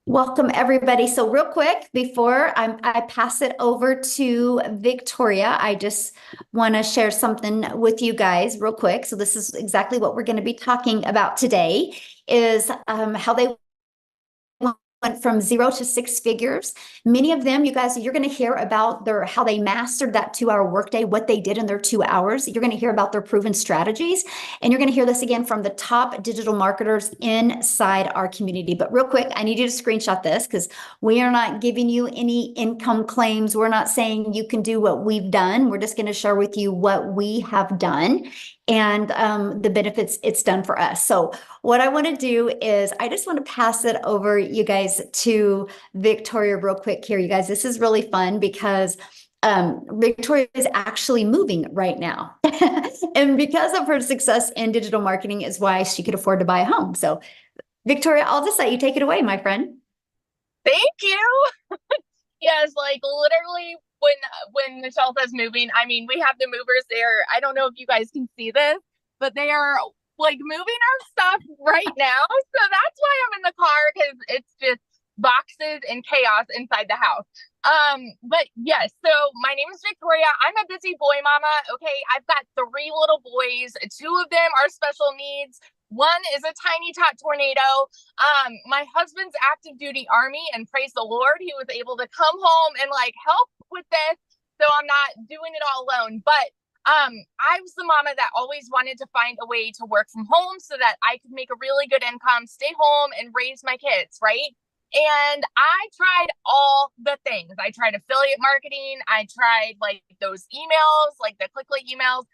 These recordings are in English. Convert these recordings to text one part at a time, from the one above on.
Welcome, everybody. So, real quick, before I pass it over to Victoria, I just want to share something with you guys real quick. So, this is exactly what we're going to be talking about today is how they went from 0 to 6 figures. Many of them, you guys, you're going to hear about their how they mastered that 2 hour workday, what they did in their 2 hours. You're going to hear about their proven strategies, and you're going to hear this again from the top digital marketers inside our community. But real quick, I need you to screenshot this because we are not giving you any income claims. We're not saying you can do what we've done. We're just going to share with you what we have done and the benefits it's done for us. So what I want to do is I just want to pass it over, you guys, to Victoria real quick here. You guys, this is really fun because Victoria is actually moving right now. And because of her success in digital marketing is why she could afford to buy a home. So Victoria, I'll just let you take it away, my friend. Thank you. Yes, like literally when Michelle says moving, I mean we have the movers there. I don't know if you guys can see this, but they are like moving our stuff right now. So that's why I'm in the car because it's just boxes and chaos inside the house. But yes, so my name is Victoria. I'm a busy boy mama. Okay, I've got three little boys. Two of them are special needs. One is a tiny tot tornado. My husband's active duty army, and praise the Lord, he was able to come home and like help with this. So I'm not doing it all alone. But I was the mama that always wanted to find a way to work from home so that I could make a really good income, stay home, and raise my kids, right? And I tried all the things. I tried affiliate marketing. I tried like those emails, like the clickly emails.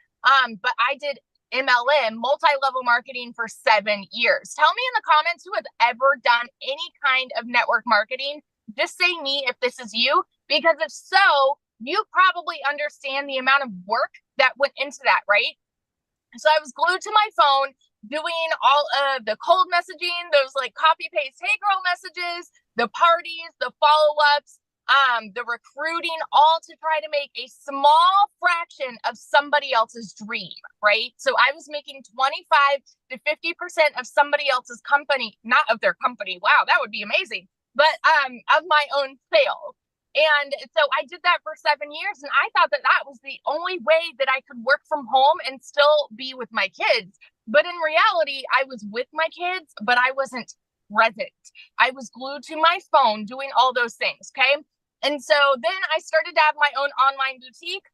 But I did MLM, multi-level marketing, for 7 years. Tell me in the comments who has ever done any kind of network marketing. Just say me if this is you, because if so, you probably understand the amount of work that went into that, right? So I was glued to my phone doing all of the cold messaging, those like copy paste, hey girl messages, the parties, the follow ups, the recruiting, all to try to make a small fraction of somebody else's dream, right? So I was making 25 to 50% of somebody else's company, not of their company. Wow, that would be amazing. But of my own sales. And so I did that for 7 years. And I thought that that was the only way that I could work from home and still be with my kids. But in reality, I was with my kids, but I wasn't present. I was glued to my phone doing all those things. Okay. And so then I started to have my own online boutique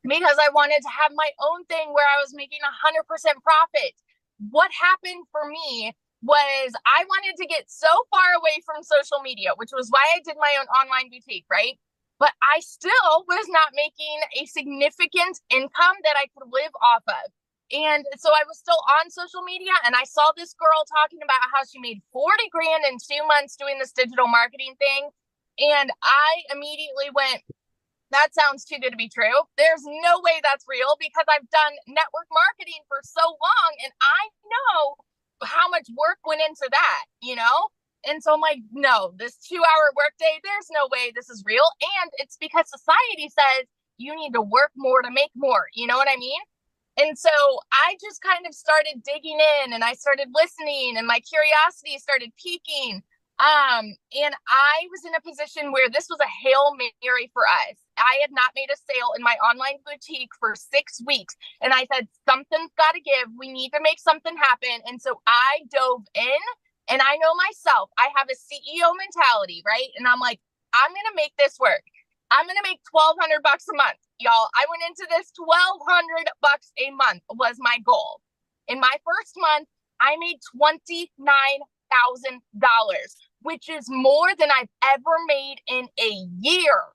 because I wanted to have my own thing where I was making 100% profit. What happened for me was I wanted to get so far away from social media, which was why I did my own online boutique, right? But I still was not making a significant income that I could live off of. And so I was still on social media and I saw this girl talking about how she made 40 grand in 2 months doing this digital marketing thing. And I immediately went, that sounds too good to be true. There's no way that's real because I've done network marketing for so long and I know how much work went into that, you know? And so I'm like, no, this 2 hour workday, there's no way this is real. And it's because society says you need to work more to make more. You know what I mean? And so I just kind of started digging in and I started listening and my curiosity started piquing. And I was in a position where this was a Hail Mary for us. I had not made a sale in my online boutique for 6 weeks. And I said, something's got to give. We need to make something happen. And so I dove in and I know myself, I have a CEO mentality, right? And I'm like, I'm going to make this work. I'm going to make $1,200 a month. Y'all, I went into this $1,200 a month was my goal. In my first month, I made $29,000, which is more than I've ever made in a year.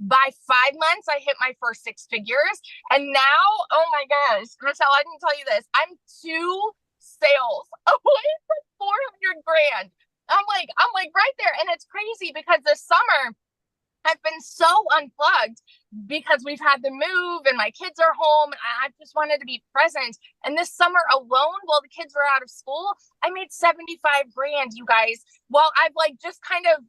By 5 months, I hit my first 6 figures. And now, oh my gosh, Michelle, I didn't tell you this. I'm 2 sales away from 400 grand. I'm like right there. And it's crazy because this summer I've been so unplugged because we've had the move and my kids are home. I just wanted to be present. And this summer alone, while the kids were out of school, I made 75 grand, you guys. Well, I've like just kind of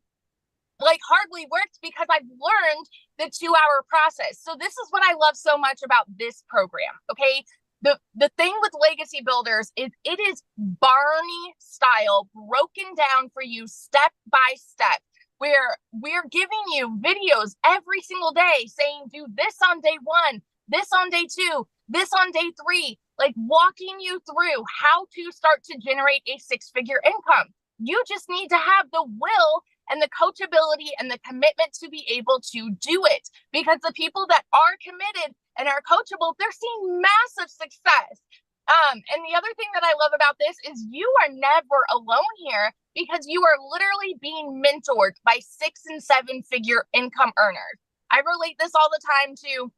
like hardly worked because I've learned the 2 hour process. So this is what I love so much about this program. Okay. the thing with legacy builders is it is Barney style, broken down for you step by step, where we're giving you videos every single day saying, do this on day one, this on day two, this on day three, like walking you through how to start to generate a six-figure income. You just need to have the will and the coachability and the commitment to be able to do it, because the people that are committed and are coachable, they're seeing massive success. And the other thing that I love about this is you are never alone here, because you are literally being mentored by 6 and 7 figure income earners. I relate this all the time to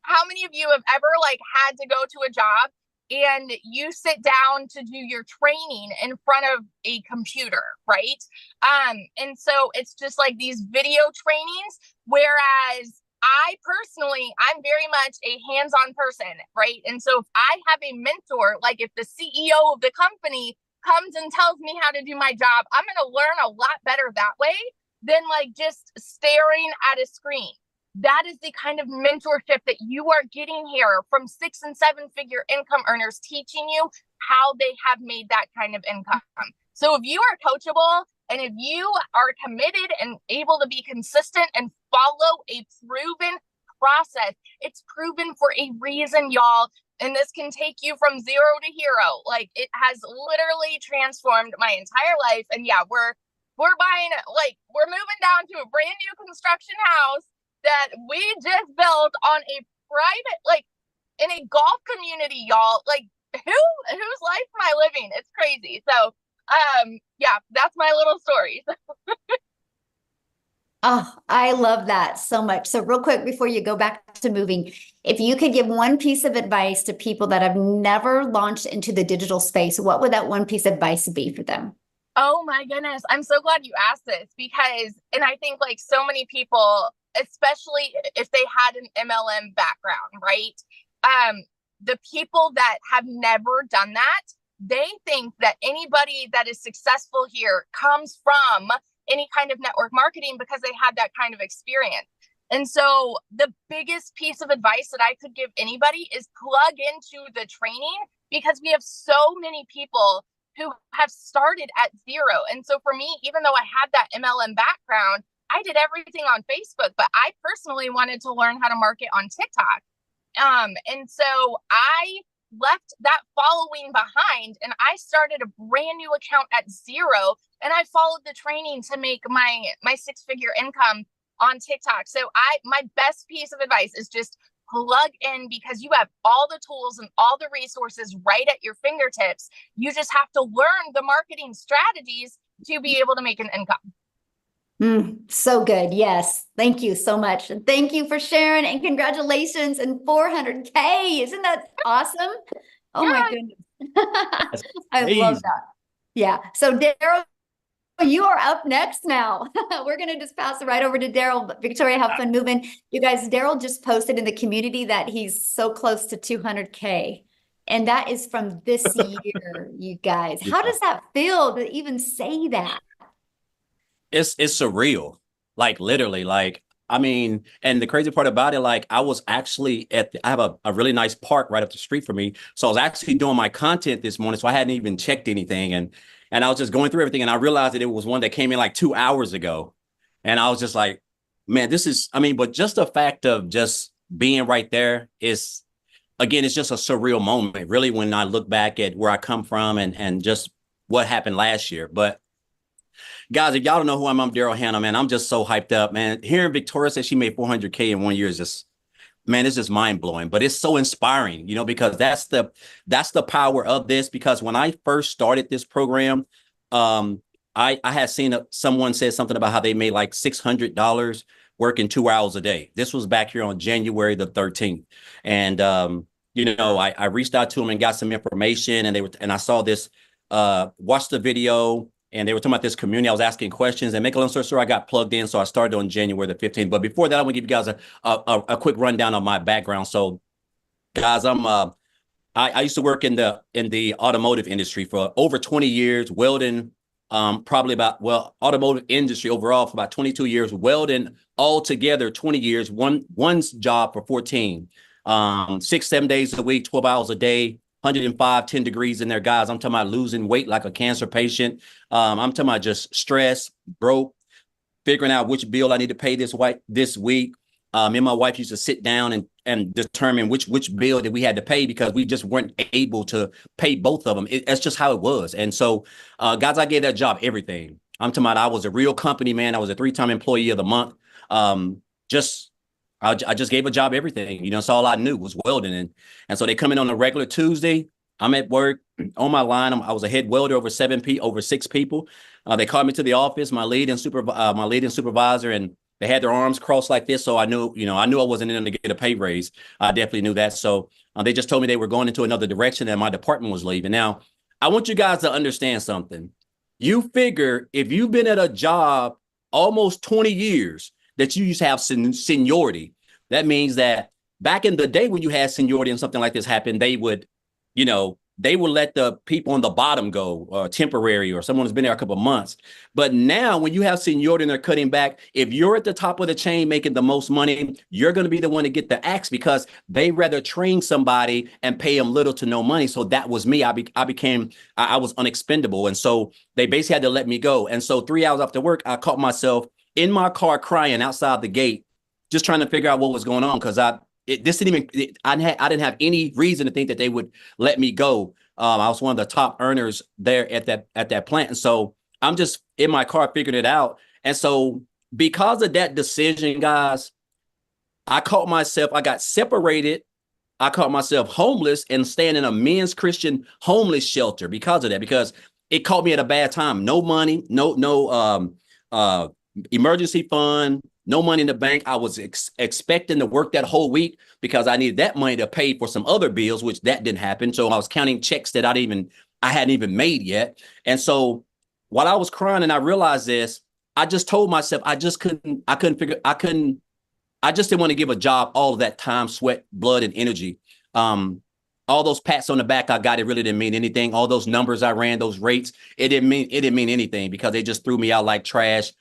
how many of you have ever like had to go to a job and you sit down to do your training in front of a computer, right? And so it's just like these video trainings, whereas I personally, I'm very much a hands-on person, right? And so if I have a mentor, like if the CEO of the company comes and tells me how to do my job, I'm going to learn a lot better that way than like just staring at a screen. That is the kind of mentorship that you are getting here from 6 and 7 figure income earners, teaching you how they have made that kind of income. So if you are coachable and if you are committed and able to be consistent and follow a proven process, it's proven for a reason, y'all. And this can take you from 0 to hero. Like, it has literally transformed my entire life. And yeah, we're buying, like, we're moving down to a brand new construction house that we just built on a private, like, in a golf community, y'all. Like, whose life am I living? It's crazy. So yeah, that's my little story. Oh, I love that so much. So real quick, before you go back to moving, if you could give one piece of advice to people that have never launched into the digital space, what would that one piece of advice be for them? Oh my goodness. I'm so glad you asked this, because, and I think like so many people, especially if they had an MLM background, right? The people that have never done that, they think that anybody that is successful here comes from any kind of network marketing because they had that kind of experience. And so the biggest piece of advice that I could give anybody is plug into the training, because we have so many people who have started at zero. And so for me, even though I had that MLM background, I did everything on Facebook, but I personally wanted to learn how to market on TikTok. And so I left that following behind and I started a brand new account at zero, and I followed the training to make my 6-figure income on TikTok. So my best piece of advice is just plug in, because you have all the tools and all the resources right at your fingertips. You just have to learn the marketing strategies to be able to make an income. So good. Yes. Thank you so much. And thank you for sharing, and congratulations and 400K. Isn't that awesome? Oh my goodness. I love that. Yeah. So Daryl, you are up next now. We're going to just pass it right over to Daryl. But Victoria, have fun moving. You guys, Daryl just posted in the community that he's so close to 200K. And that is from this year, you guys. How does that feel to even say that? It's surreal, like literally, like, I mean, and the crazy part about it, like I was actually I have a really nice park right up the street from me. So I was actually doing my content this morning. So I hadn't even checked anything. And I was just going through everything, and I realized that it was one that came in like 2 hours ago. And I was just like, man, this is, I mean, but just the fact of just being right there is, again, it's just a surreal moment, really, when I look back at where I come from and just what happened last year. But guys, if y'all don't know who I'm Daryl Hannah, man. I'm just so hyped up, man. Hearing Victoria say she made 400K in 1 year is just, man, it's just mind blowing. But it's so inspiring, you know, because that's the power of this. Because when I first started this program, I had seen someone say something about how they made like $600 working 2 hours a day. This was back here on January the 13th, and you know, I reached out to them and got some information, and I saw this, watched the video. And they were talking about this community. I was asking questions, and make a long story short, I got plugged in. So I started on January the 15th. But before that, I want to give you guys a quick rundown of my background. So, guys, I used to work in the automotive industry for over 20 years, welding, automotive industry overall for about 22 years, welding all together 20 years, one's job for 14. 6, 7 days a week, 12 hours a day, 105, 10 degrees in there, guys. I'm talking about losing weight like a cancer patient. I'm talking about just stress, broke, figuring out which bill I need to pay this week. Me and my wife used to sit down and determine which bill that we had to pay because we just weren't able to pay both of them. That's just how it was. And so, guys, I gave that job everything. I'm talking about I was a real company man. I was a 3-time employee of the month. Just I just gave a job everything. You know, that's all I knew was welding. And so they come in on a regular Tuesday. I'm at work on my line. I was a head welder over 6 people. They called me to the office, my lead and supervisor, and they had their arms crossed like this. So I knew I wasn't in to get a pay raise. I definitely knew that. So they just told me they were going into another direction and my department was leaving. Now, I want you guys to understand something. You figure if you've been at a job almost 20 years that you used to have seniority, that means that back in the day when you had seniority and something like this happened, they would let the people on the bottom go temporary or someone who's been there a couple of months. But now when you have seniority and they're cutting back, if you're at the top of the chain making the most money, you're going to be the one to get the axe because they rather train somebody and pay them little to no money. So that was me. I was unexpendable. And so they basically had to let me go. And so 3 hours after work, I caught myself in my car crying outside the gate, just trying to figure out what was going on because I didn't have any reason to think that they would let me go. I was one of the top earners there at that plant. And so I'm just in my car figuring it out. And so because of that decision, guys, I got separated. I caught myself homeless and staying in a men's Christian homeless shelter because of that, because it caught me at a bad time. No money, no emergency fund, no money in the bank. I was expecting to work that whole week because I needed that money to pay for some other bills, which that didn't happen. So I was counting checks that I hadn't even made yet. And so while I was crying and I realized this, I just told myself I just didn't want to give a job all of that time, sweat, blood, and energy. All those pats on the back I got, it really didn't mean anything. All those numbers I ran, those rates, it didn't mean anything because they just threw me out like trash.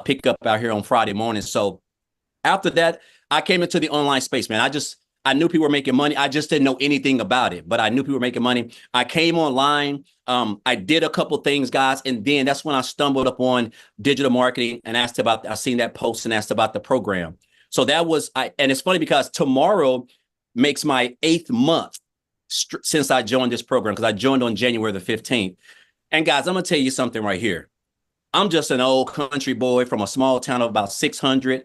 Pick up out here on Friday morning. So after that, I came into the online space, man. I knew people were making money. I just didn't know anything about it, but I knew people were making money. I came online. I did a couple things, guys. And then that's when I stumbled upon digital marketing and I seen that post and asked about the program. So and it's funny because tomorrow makes my 8th month since I joined this program because I joined on January the 15th. And guys, I'm going to tell you something right here. I'm just an old country boy from a small town of about 600.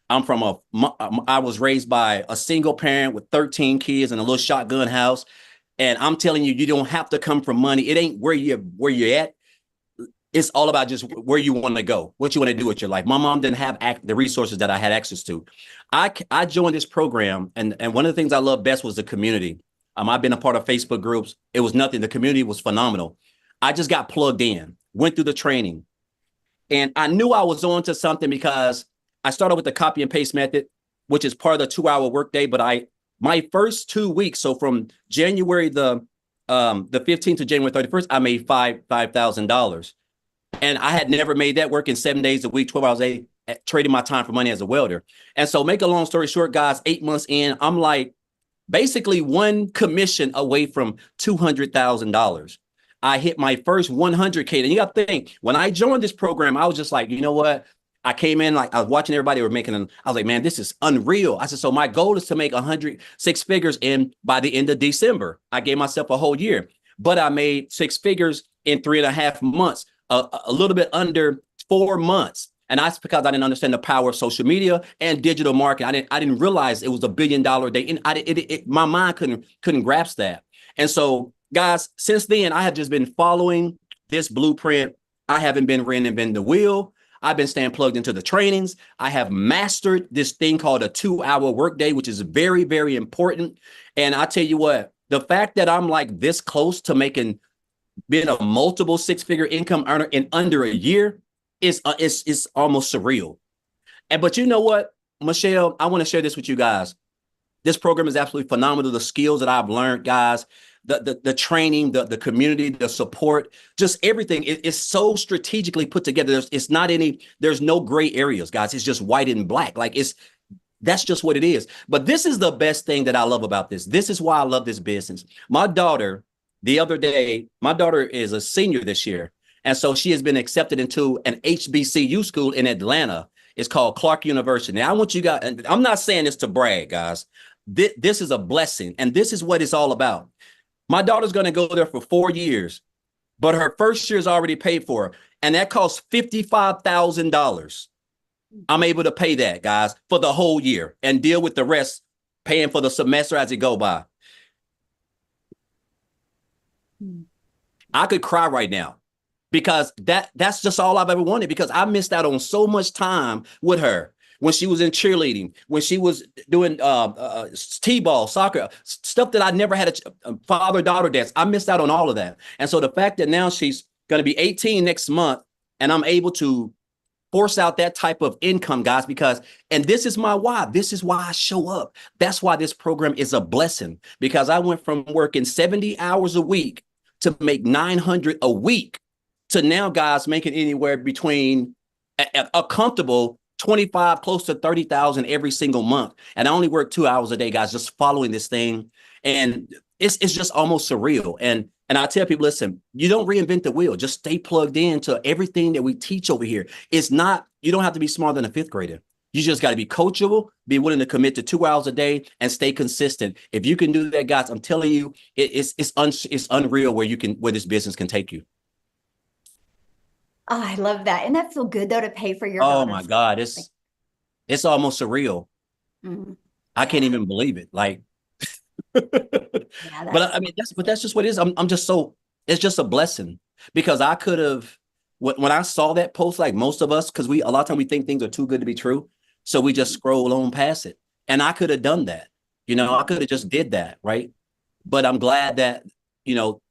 I was raised by a single parent with 13 kids in a little shotgun house. And I'm telling you, you don't have to come from money. It ain't where you're at. It's all about just where you want to go, what you want to do with your life. My mom didn't have the resources that I had access to. I joined this program. And one of the things I love best was the community. I've been a part of Facebook groups. It was nothing. The community was phenomenal. I just got plugged in, went through the training. And I knew I was on to something because I started with the copy and paste method, which is part of the 2-hour workday. But my first 2 weeks, so from January the 15th to January 31st, I made $5,000. And I had never made that working 7 days a week, 12 hours a day, trading my time for money as a welder. And so make a long story short, guys, 8 months in, I'm like basically one commission away from $200,000. I hit my first 100K. And you got to think, when I joined this program, I was just like, you know what? I came in, like I was watching everybody were making them. I was like, man, this is unreal. I said, so my goal is to make 6 figures by the end of December. I gave myself a whole year, but I made 6 figures in 3.5 months, a little bit under 4 months. And that's because I didn't understand the power of social media and digital marketing. I didn't realize it was $1 billion day. And my mind couldn't grasp that. And so, guys, since then, I have just been following this blueprint. I haven't been reinventing the wheel. I've been staying plugged into the trainings. I have mastered this thing called a 2-hour workday, which is very, very important. And I tell you what, the fact that I'm like this close to being a multiple 6-figure income earner in under a year is almost surreal. But you know what, Michelle, I want to share this with you guys. This program is absolutely phenomenal. The skills that I've learned, guys, the training, the community, the support, just everything is so strategically put together. There's no gray areas, guys. It's just white and black. Like That's just what it is. But this is the best thing that I love about this. This is why I love this business. My daughter, the other day, my daughter is a senior this year. And so she has been accepted into an HBCU school in Atlanta. It's called Clark University. Now, I want you guys, and I'm not saying this to brag, guys. This is a blessing. And this is what it's all about. My daughter's going to go there for 4 years, but her first year is already paid for. And that costs $55,000. I'm able to pay that, guys, for the whole year and deal with the rest, paying for the semester as it go by. I could cry right now because that's just all I've ever wanted, because I missed out on so much time with her when she was in cheerleading, when she was doing t-ball, soccer, stuff that I never had a father-daughter dance. I missed out on all of that. And so the fact that now she's going to be 18 next month and I'm able to force out that type of income, guys, because, and this is my why. This is why I show up. That's why this program is a blessing, because I went from working 70 hours a week to make 900 a week to now, guys, making anywhere between a comfortable 25, close to 30,000 every single month. And I only work 2 hours a day, guys, just following this thing. And it's just almost surreal. And I tell people, listen, you don't reinvent the wheel. Just stay plugged into everything that we teach over here. It's not, you don't have to be smarter than a fifth grader. You just got to be coachable, be willing to commit to 2 hours a day and stay consistent. If you can do that, guys, I'm telling you, it's unreal where this business can take you. Oh, I love that. And that feel good though to pay for your Oh daughter's. my God. It's almost surreal. Mhm. I can't even believe it. Like, Yeah, but I mean, that's just what it is. I'm just so, it's just a blessing, because I could have, when I saw that post, like most of us, because a lot of times we think things are too good to be true. So we just scroll on past it. And I could have done that. I could have just did that. Right. But I'm glad that, you know,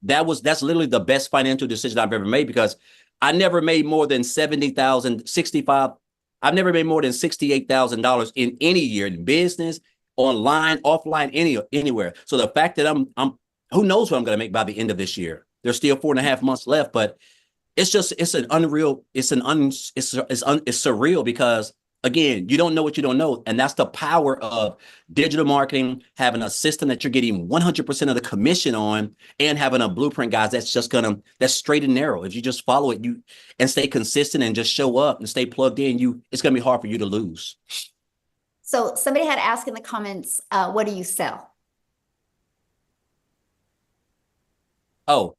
that's literally the best financial decision I've ever made, because I never made more than 70,000, 65. I've never made more than $68,000 in any year in business, online, offline, anywhere. So the fact that I'm who knows what I'm going to make by the end of this year. There's still 4.5 months left, but it's surreal, because again, you don't know what you don't know. And that's the power of digital marketing, having a system that you're getting 100% of the commission on, and having a blueprint, guys, that's straight and narrow. If you just follow it, and stay consistent and just show up and stay plugged in, it's going to be hard for you to lose. So somebody had asked in the comments, what do you sell? Oh,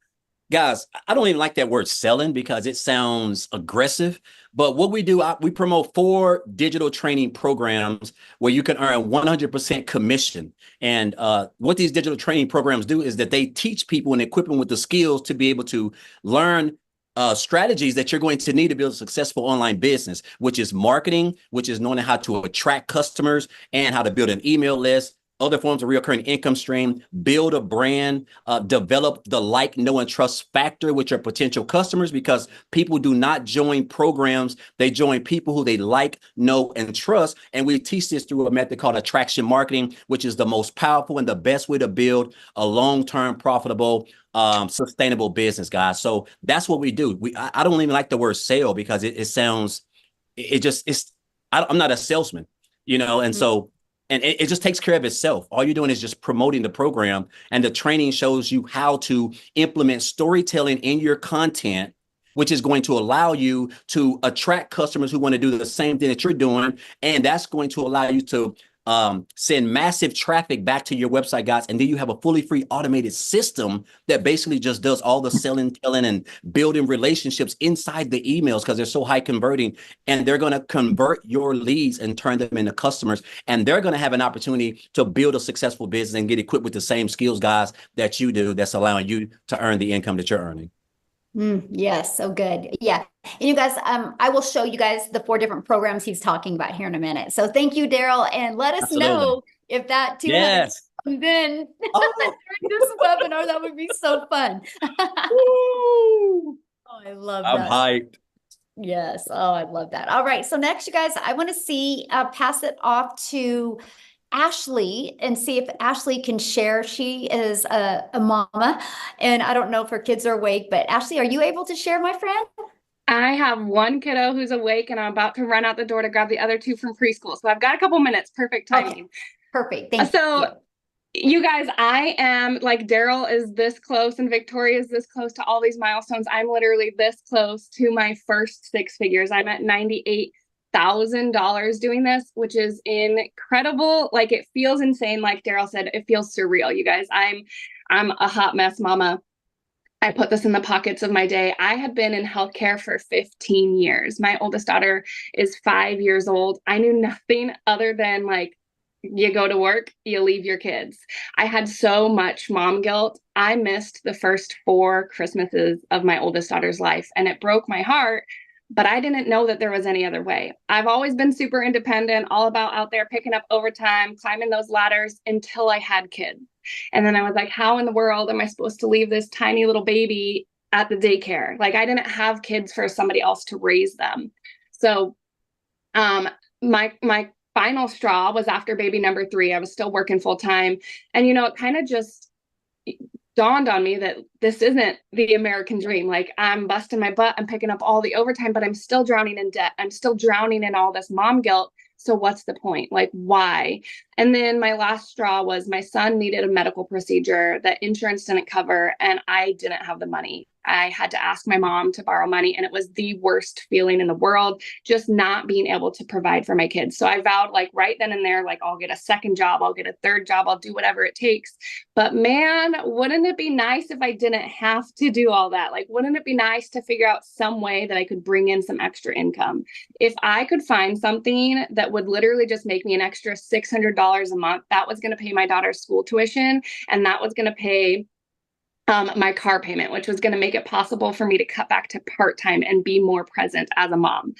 guys, I don't even like that word selling, because it sounds aggressive. But what we do, we promote 4 digital training programs where you can earn 100% commission. And what these digital training programs do is that they teach people and equip them with the skills to be able to learn strategies that you're going to need to build a successful online business, which is marketing, which is knowing how to attract customers and how to build an email list, other forms of recurring income stream, build a brand, develop the like, know, and trust factor with your potential customers, because people do not join programs. They join people who they like, know, and trust. And we teach this through a method called attraction marketing, which is the most powerful and the best way to build a long-term profitable, sustainable business, guys. So that's what we do. I don't even like the word sale, because it sounds, I'm not a salesman, and so, and it just takes care of itself. All you're doing is just promoting the program, and the training shows you how to implement storytelling in your content, which is going to allow you to attract customers who want to do the same thing that you're doing. And that's going to allow you to send massive traffic back to your website, guys. And then you have a fully free automated system that basically just does all the selling, telling, and building relationships inside the emails, because they're so high converting. And they're going to convert your leads and turn them into customers. And they're going to have an opportunity to build a successful business and get equipped with the same skills, guys, that you do, that's allowing you to earn the income that you're earning. Yes, so good. Yeah. And you guys, I will show you guys the 4 different programs he's talking about here in a minute. So thank you, Daryl. And let us know if that 200 comes in during this webinar. That would be so fun. Oh, I love that. I'm hyped. Yes. Oh, I love that. All right. So next, you guys, I want to see, pass it off to Ashley and see if Ashley can share. She is a mama, and I don't know if her kids are awake, but Ashley, are you able to share, my friend? I have one kiddo who's awake and I'm about to run out the door to grab the other two from preschool. So I've got a couple minutes. Perfect timing. Okay. Perfect. Thank So you. you guys, I am like Daryl is this close and Victoria is this close to all these milestones. I'm literally this close to my first six figures. I'm at $98,000 doing this, which is incredible. Like it feels insane. Like Daryl said, it feels surreal. You guys, I'm a hot mess mama. I put this in the pockets of my day. I had been in healthcare for 15 years. My oldest daughter is 5 years old. I knew nothing other than like, you go to work, you leave your kids. I had so much mom guilt. I missed the first 4 Christmases of my oldest daughter's life, and it broke my heart. But I didn't know that there was any other way. I've always been super independent, all about out there picking up overtime, climbing those ladders until I had kids. And then I was like, how in the world am I supposed to leave this tiny little baby at the daycare? Like I didn't have kids for somebody else to raise them. So my final straw was after baby number 3. I was still working full time. And, you know, it kind of just dawned on me that this isn't the American dream. Like I'm busting my butt, I'm picking up all the overtime, but I'm still drowning in debt. I'm still drowning in all this mom guilt. So what's the point? Like, why? And then my last straw was my son needed a medical procedure that insurance didn't cover, and I didn't have the money. I had to ask my mom to borrow money, and it was the worst feeling in the world, just not being able to provide for my kids. So I vowed like right then and there, like I'll get a second job, I'll get a third job, I'll do whatever it takes. But man, wouldn't it be nice if I didn't have to do all that? Like, wouldn't it be nice to figure out some way that I could bring in some extra income? If I could find something that would literally just make me an extra $600 a month, that was going to pay my daughter's school tuition, and that was going to pay my car payment, which was going to make it possible for me to cut back to part-time and be more present as a mom.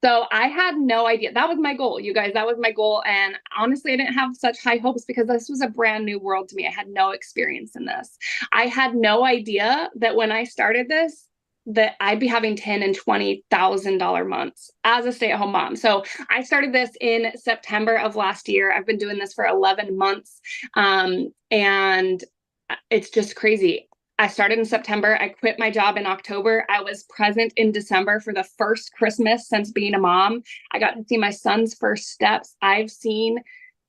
So I had no idea. That was my goal, you guys. That was my goal. And honestly, I didn't have such high hopes because this was a brand new world to me. I had no experience in this. I had no idea that when I started this, that I'd be having $10,000 and $20,000 months as a stay-at-home mom. So I started this in September of last year. I've been doing this for 11 months. And it's just crazy. I started in September. I quit my job in October. I was present in December for the first Christmas since being a mom. I got to see my son's first steps. I've seen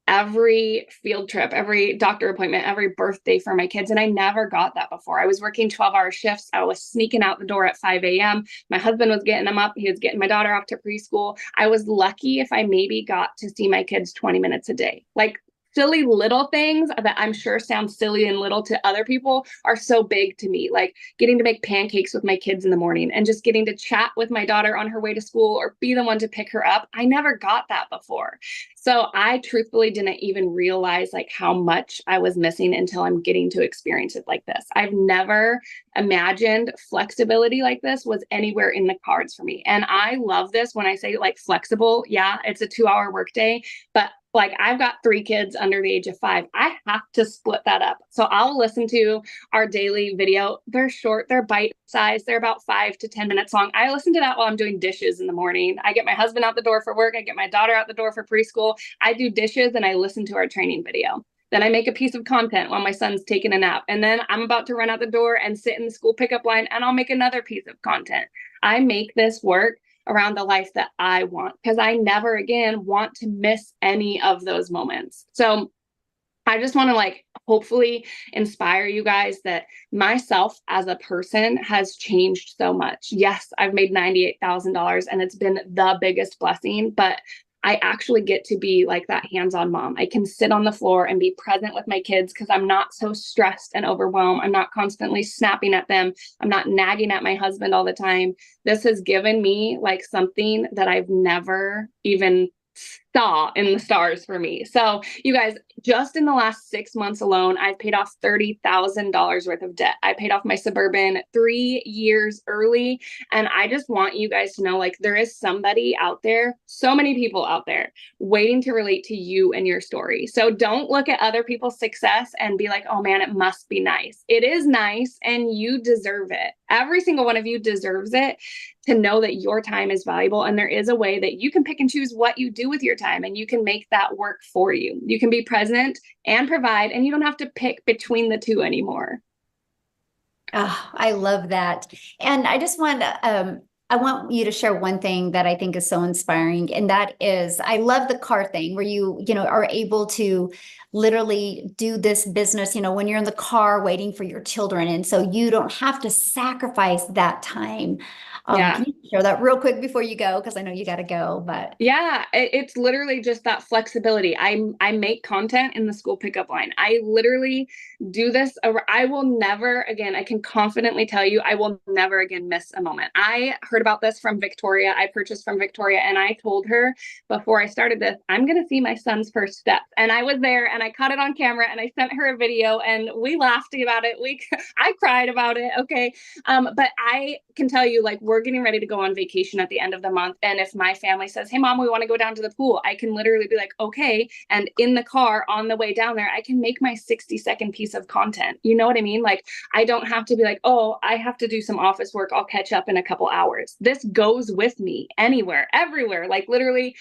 every field trip, every doctor appointment, every birthday for my kids. And I never got that before. I was working 12-hour shifts. I was sneaking out the door at 5 a.m. My husband was getting them up. He was getting my daughter off to preschool. I was lucky if I maybe got to see my kids 20 minutes a day. Like silly little things that I'm sure sound silly and little to other people are so big to me, like getting to make pancakes with my kids in the morning and just getting to chat with my daughter on her way to school or be the one to pick her up. I never got that before. So I truthfully didn't even realize like how much I was missing until I'm getting to experience it like this. I've never imagined flexibility like this was anywhere in the cards for me. And I love this when I say like flexible. Yeah, it's a 2-hour workday, but like I've got 3 kids under the age of 5. I have to split that up. So I'll listen to our daily video. They're short, they're bite sized, they're about 5 to 10 minutes long. I listen to that while I'm doing dishes in the morning. I get my husband out the door for work. I get my daughter out the door for preschool. I do dishes and I listen to our training video. Then I make a piece of content while my son's taking a nap. And then I'm about to run out the door and sit in the school pickup line and I'll make another piece of content. I make this work around the life that I want because I never again want to miss any of those moments. So I just want to like hopefully inspire you guys that myself as a person has changed so much. Yes, I've made $98,000 and it's been the biggest blessing, but I actually get to be like that hands-on mom. I can sit on the floor and be present with my kids because I'm not so stressed and overwhelmed. I'm not constantly snapping at them. I'm not nagging at my husband all the time. This has given me like something that I've never even saw in the stars for me. So you guys, just in the last 6 months alone, I've paid off $30,000 worth of debt. I paid off my Suburban 3 years early. And I just want you guys to know, like, there is somebody out there, so many people out there waiting to relate to you and your story. So don't look at other people's success and be like, oh man, it must be nice. It is nice and you deserve it. Every single one of you deserves it, to know that your time is valuable. And there is a way that you can pick and choose what you do with your time, and you can make that work for you. You can be present and provide, and you don't have to pick between the two anymore. Oh, I love that. And I just want to I want you to share one thing that I think is so inspiring, and that is I love the car thing where you know, are able to literally do this business, you know, when you're in the car waiting for your children. And so you don't have to sacrifice that time. Yeah. Can you share that real quick before you go? Because I know you got to go, but Yeah, it's literally just that flexibility. I make content in the school pickup line. I literally do this. I will never again, I can confidently tell you, I will never again miss a moment. I heard about this from Victoria. I purchased from Victoria, and I told her before I started this, I'm going to see my son's first steps. And I was there, and I caught it on camera, and I sent her a video, and we laughed about it. I cried about it. Okay. But I can tell you, like, we're getting ready to go on vacation at the end of the month. And if my family says, hey, mom, we want to go down to the pool, I can literally be like, okay. And in the car on the way down there, I can make my 60-second piece of content. You know what I mean? Like, I don't have to be like, oh, I have to do some office work. I'll catch up in a couple hours. This goes with me anywhere, everywhere, like literally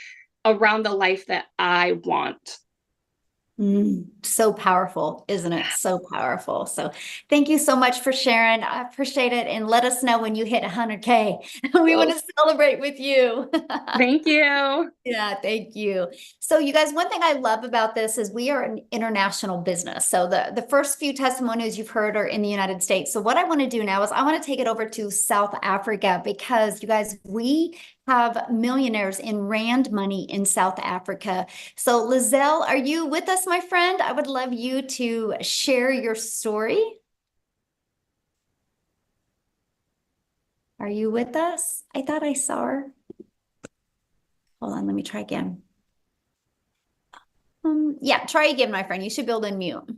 around the life that I want. So powerful, isn't it? So powerful. So thank you so much for sharing. I appreciate it. And let us know when you hit 100K. We want to celebrate with you. Thank you. Yeah, thank you. So you guys, one thing I love about this is we are an international business. So the first few testimonies you've heard are in the United States. So what I want to do now is I want to take it over to South Africa, because you guys, we have millionaires in rand money in South Africa. So Lizelle, are you with us, my friend? I would love you to share your story. Are you with us? I thought I saw her. Hold on, let me try again. Yeah, try again, my friend. You should be able to unmute.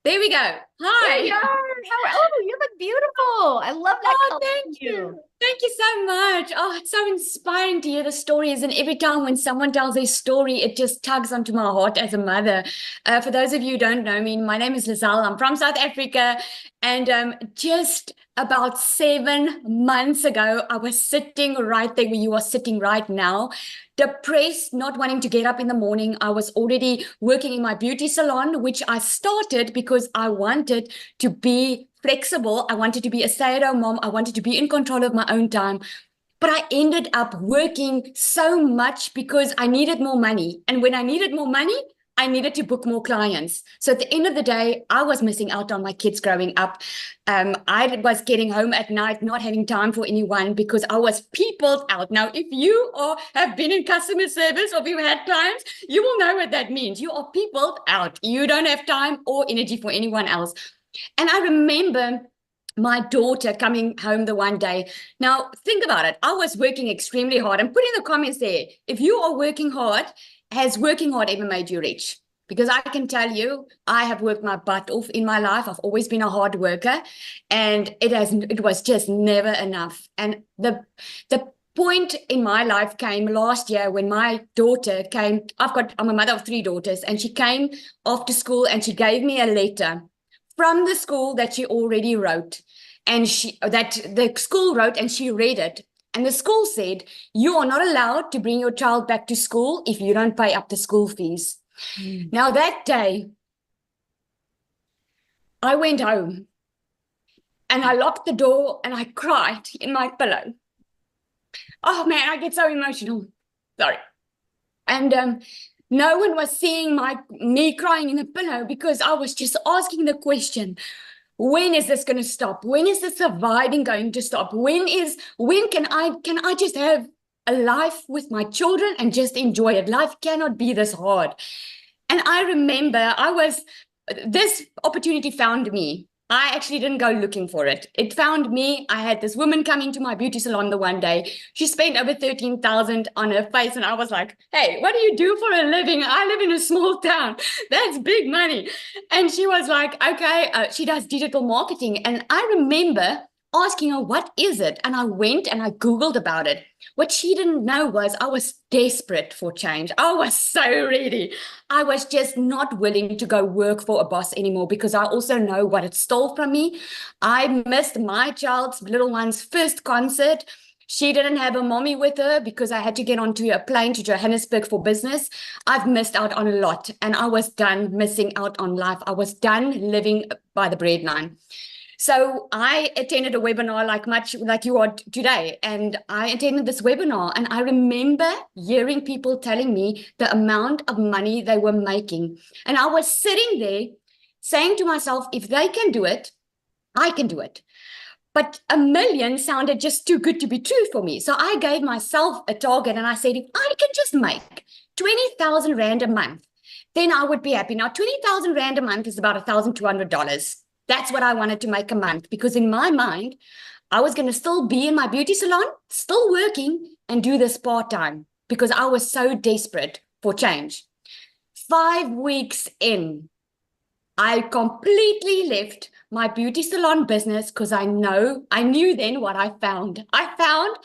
There we go. Hi. There you are. Oh, you look beautiful. I love that color. Thank you. Thank you so much. Oh, it's so inspiring to hear the stories. And every time when someone tells their story, it just tugs onto my heart as a mother. For those of you who don't know me, my name is Lizelle. I'm from South Africa. And just about 7 months ago, I was sitting right there where you are sitting right now, depressed, not wanting to get up in the morning. I was already working in my beauty salon, which I started because I wanted to be flexible. I wanted to be a stay-at-home mom. I wanted to be in control of my own time. But I ended up working so much because I needed more money. And when I needed more money, I needed to book more clients. So at the end of the day, I was missing out on my kids growing up. I was getting home at night, not having time for anyone because I was peopled out. Now, if you have been in customer service or if you had clients, you will know what that means. You are peopled out. You don't have time or energy for anyone else. And I remember my daughter coming home the one day. Now, think about it. I was working extremely hard. And put in the comments there, if you are working hard, has working hard ever made you rich? Because I can tell you, I have worked my butt off in my life. I've always been a hard worker, and it was just never enough. And the point in my life came last year when my daughter came. I'm a mother of 3 daughters, and she came after school and she gave me a letter from the school that she already wrote, and that the school wrote, and she read it. And the school said, you are not allowed to bring your child back to school if you don't pay up the school fees. Now that day, I went home and I locked the door and I cried in my pillow. Oh man, I get so emotional. Sorry. And no one was seeing me crying in the pillow because I was just asking the question, when is this going to stop? When is the surviving going to stop? When can I just have a life with my children and just enjoy it? Life cannot be this hard. And I remember this opportunity found me. I actually didn't go looking for it. It found me. I had this woman come into my beauty salon the one day. She spent over 13,000 on her face. And I was like, hey, what do you do for a living? I live in a small town. That's big money. And she was like, okay, she does digital marketing. And I remember asking her, what is it? And I went and I Googled about it. What she didn't know was I was desperate for change. I was so ready. I was just not willing to go work for a boss anymore because I also know what it stole from me. I missed my child's little one's first concert. She didn't have a mommy with her because I had to get onto a plane to Johannesburg for business. I've missed out on a lot, and I was done missing out on life. I was done living by the breadline. So I attended a webinar much like you are today, and I attended this webinar, and I remember hearing people telling me the amount of money they were making. And I was sitting there saying to myself, if they can do it, I can do it. But 1 million sounded just too good to be true for me. So I gave myself a target and I said, if I can just make 20,000 Rand a month, then I would be happy. Now, 20,000 Rand a month is about $1,200. That's what I wanted to make a month, because in my mind, I was going to still be in my beauty salon, still working, and do this part-time because I was so desperate for change. 5 weeks in, I completely left my beauty salon business because I knew then what I found. I found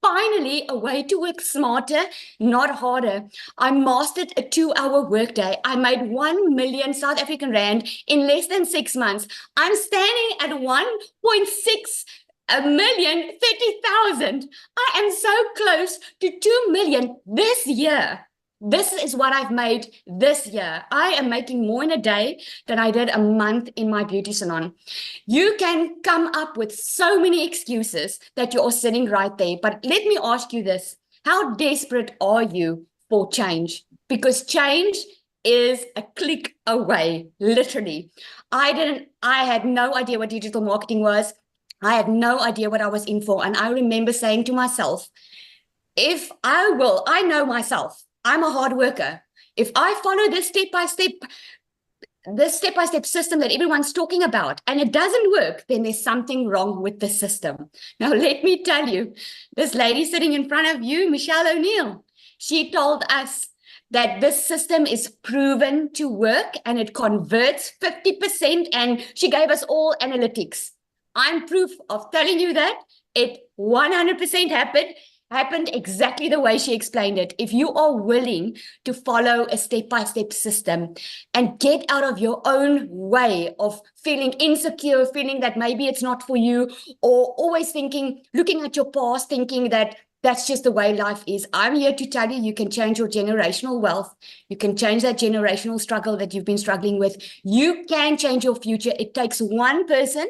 finally a way to work smarter, not harder. I mastered a 2-hour workday. I made 1 million South African Rand in less than 6 months. I'm standing at 1.6 million, 30,000. I am so close to 2 million this year. This is what I've made this year. I am making more in a day than I did a month in my beauty salon. You can come up with so many excuses that you're sitting right there. But let me ask you this. How desperate are you for change? Because change is a click away, literally. I had no idea what digital marketing was. I had no idea what I was in for. And I remember saying to myself, I know myself. I'm a hard worker. If I follow this step-by-step system that everyone's talking about, and it doesn't work, then there's something wrong with the system. Now, let me tell you, this lady sitting in front of you, Michelle O'Neill, she told us that this system is proven to work and it converts 50%, and she gave us all analytics. I'm proof of telling you that it 100% happened exactly the way she explained it. If you are willing to follow a step-by-step system and get out of your own way of feeling insecure, feeling that maybe it's not for you, or always looking at your past, thinking that that's just the way life is. I'm here to tell you, you can change your generational wealth. You can change that generational struggle that you've been struggling with. You can change your future. It takes one person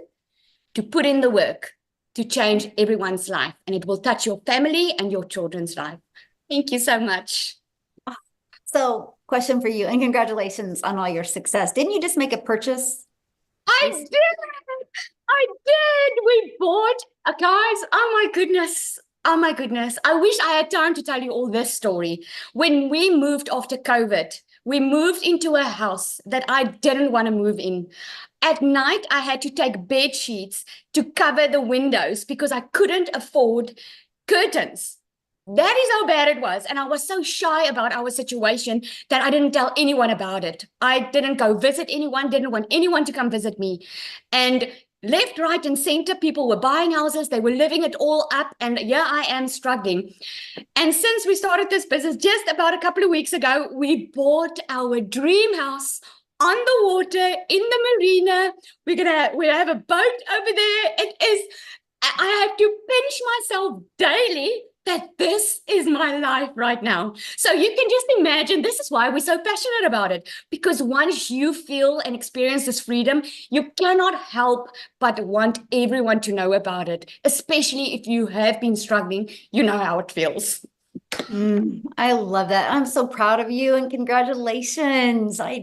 to put in the work to change everyone's life, and it will touch your family and your children's life. Thank you so much. So, question for you, and congratulations on all your success. Didn't you just make a purchase? I did. We bought, guys, oh my goodness. Oh my goodness. I wish I had time to tell you all this story. When we moved after COVID, we moved into a house that I didn't want to move in. At night, I had to take bed sheets to cover the windows because I couldn't afford curtains. That is how bad it was. And I was so shy about our situation that I didn't tell anyone about it. I didn't go visit anyone, didn't want anyone to come visit me. And left, right, and center, people were buying houses. They were living it all up. And here I am struggling. And since we started this business just about a couple of weeks ago, we bought our dream house on the water in the marina. We have a boat over there. I have to pinch myself daily that this is my life right now. So you can just imagine, this is why we're so passionate about it, because once you feel and experience this freedom, you cannot help but want everyone to know about it, especially if you have been struggling, you know how it feels. I love that. I'm so proud of you, and congratulations. I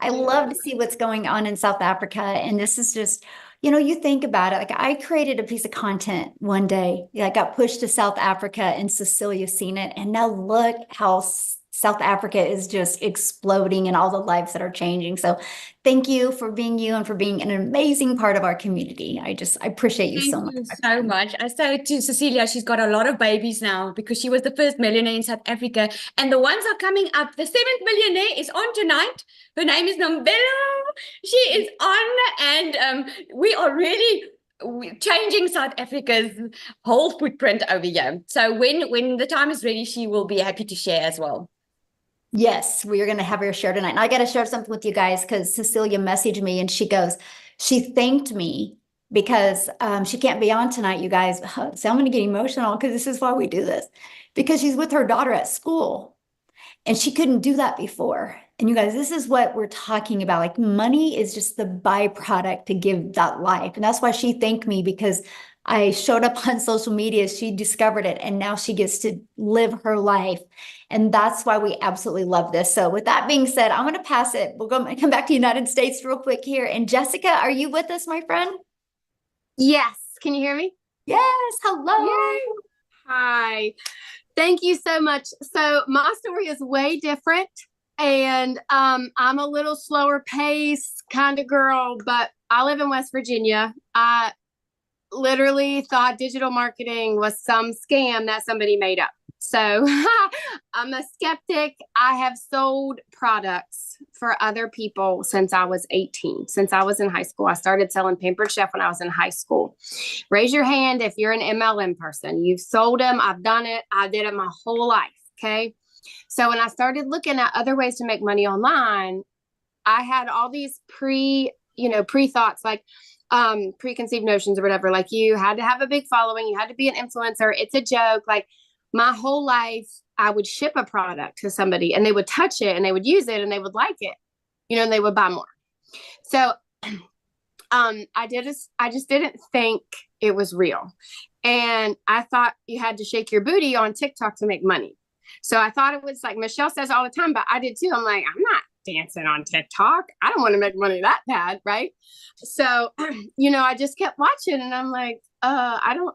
love to see what's going on in South Africa. And this is just, you think about it. Like, I created a piece of content one day. I got pushed to South Africa, and Cecilia's seen it. And now look how South Africa is just exploding and all the lives that are changing. So thank you for being you and for being an amazing part of our community. I appreciate you so much. Thank you so much. I say to Cecilia, she's got a lot of babies now because she was the first millionaire in South Africa. And the ones are coming up. The 7th millionaire is on tonight. Her name is Nombelo. She is on, and we are really changing South Africa's whole footprint over here. So when the time is ready, she will be happy to share as well. Yes, we are going to have her share tonight. And I got to share something with you guys because Cecilia messaged me and she thanked me because she can't be on tonight, you guys. So I'm going to get emotional because this is why we do this. Because she's with her daughter at school and she couldn't do that before. And you guys, this is what we're talking about. Like money is just the byproduct to give that life. And that's why she thanked me, because I showed up on social media. She discovered it and now she gets to live her life. And that's why we absolutely love this. So with that being said, I'm going to pass it. We'll come back to United States real quick here. And Jessica, are you with us, my friend? Yes. Can you hear me? Yes. Hello. Yay. Hi. Thank you so much. So my story is way different. And I'm a little slower pace kind of girl, but I live in West Virginia. I literally thought digital marketing was some scam that somebody made up. So I'm a skeptic. I have sold products for other people since I was 18. Since I was in high school, I started selling Pampered Chef when I was in high school. Raise your hand if you're an MLM person. You've sold them. I've done it. I did it my whole life. Okay. So when I started looking at other ways to make money online, I had all these pre-thoughts, like preconceived notions or whatever. Like you had to have a big following, you had to be an influencer. It's a joke. Like my whole life, I would ship a product to somebody and they would touch it and they would use it and they would like it, and they would buy more. So I just didn't think it was real. And I thought you had to shake your booty on TikTok to make money. So I thought it was like Michelle says all the time, but I did too. I'm like, I'm not dancing on TikTok. I don't want to make money that bad. Right. So, I just kept watching and I'm like, I don't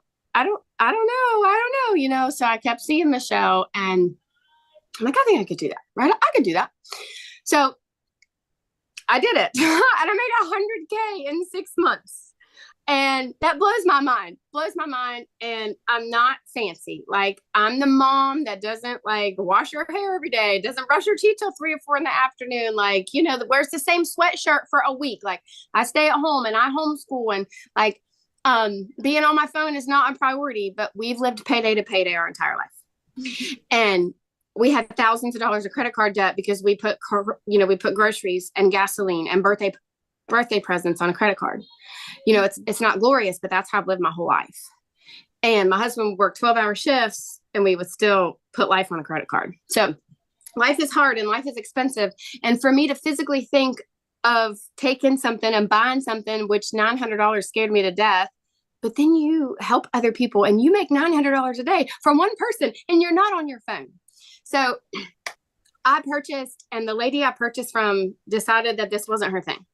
know. So I kept seeing Michelle and I'm like, I think I could do that. Right. I could do that. So I did it and I made 100K in 6 months. And that blows my mind. And I'm not fancy. Like I'm the mom that doesn't like wash her hair every day, doesn't brush her teeth till 3 or 4 in the afternoon. Like, wears the same sweatshirt for a week. Like I stay at home and I homeschool and like, being on my phone is not a priority, but we've lived payday to payday our entire life. And we had thousands of dollars of credit card debt because we put groceries and gasoline and birthday presents on a credit card. It's not glorious, but that's how I've lived my whole life. And my husband would work 12-hour shifts and we would still put life on a credit card. So life is hard and life is expensive. And for me to physically think of taking something and buying something, which $900 scared me to death, but then you help other people and you make $900 a day from one person and you're not on your phone. So I purchased, and the lady I purchased from decided that this wasn't her thing.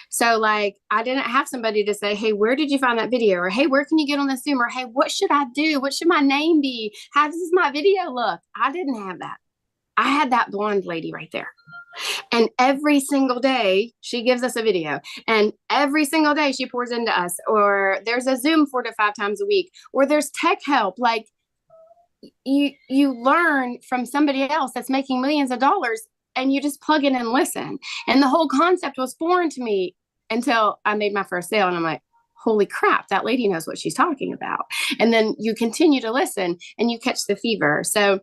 So like, I didn't have somebody to say, hey, where did you find that video? Or, hey, where can you get on the Zoom? Or, hey, what should I do? What should my name be? How does my video look? I didn't have that. I had that blonde lady right there. And every single day she gives us a video and every single day she pours into us, or there's a Zoom 4 to 5 times a week, or there's tech help. Like you learn from somebody else that's making millions of dollars and you just plug in and listen. And the whole concept was foreign to me until I made my first sale. And I'm like, holy crap, that lady knows what she's talking about. And then you continue to listen and you catch the fever. So,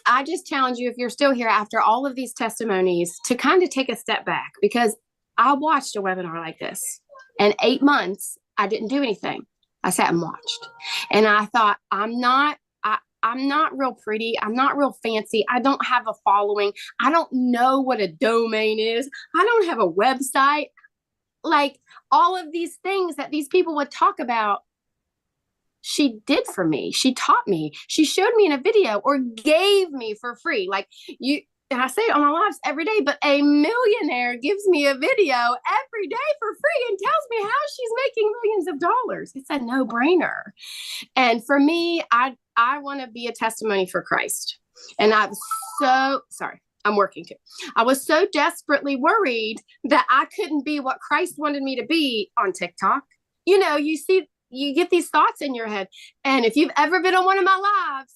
I just challenge you, if you're still here after all of these testimonies, to kind of take a step back, because I watched a webinar like this and 8 months, I didn't do anything. I sat and watched and I thought, I'm not real pretty. I'm not real fancy. I don't have a following. I don't know what a domain is. I don't have a website. Like all of these things that these people would talk about, she did for me. She taught me. She showed me in a video or gave me for free. Like and I say it on my lives every day, but a millionaire gives me a video every day for free and tells me how she's making millions of dollars. It's a no-brainer. And for me, I want to be a testimony for Christ. And I'm working too. I was so desperately worried that I couldn't be what Christ wanted me to be on TikTok. You get these thoughts in your head. And if you've ever been on one of my lives,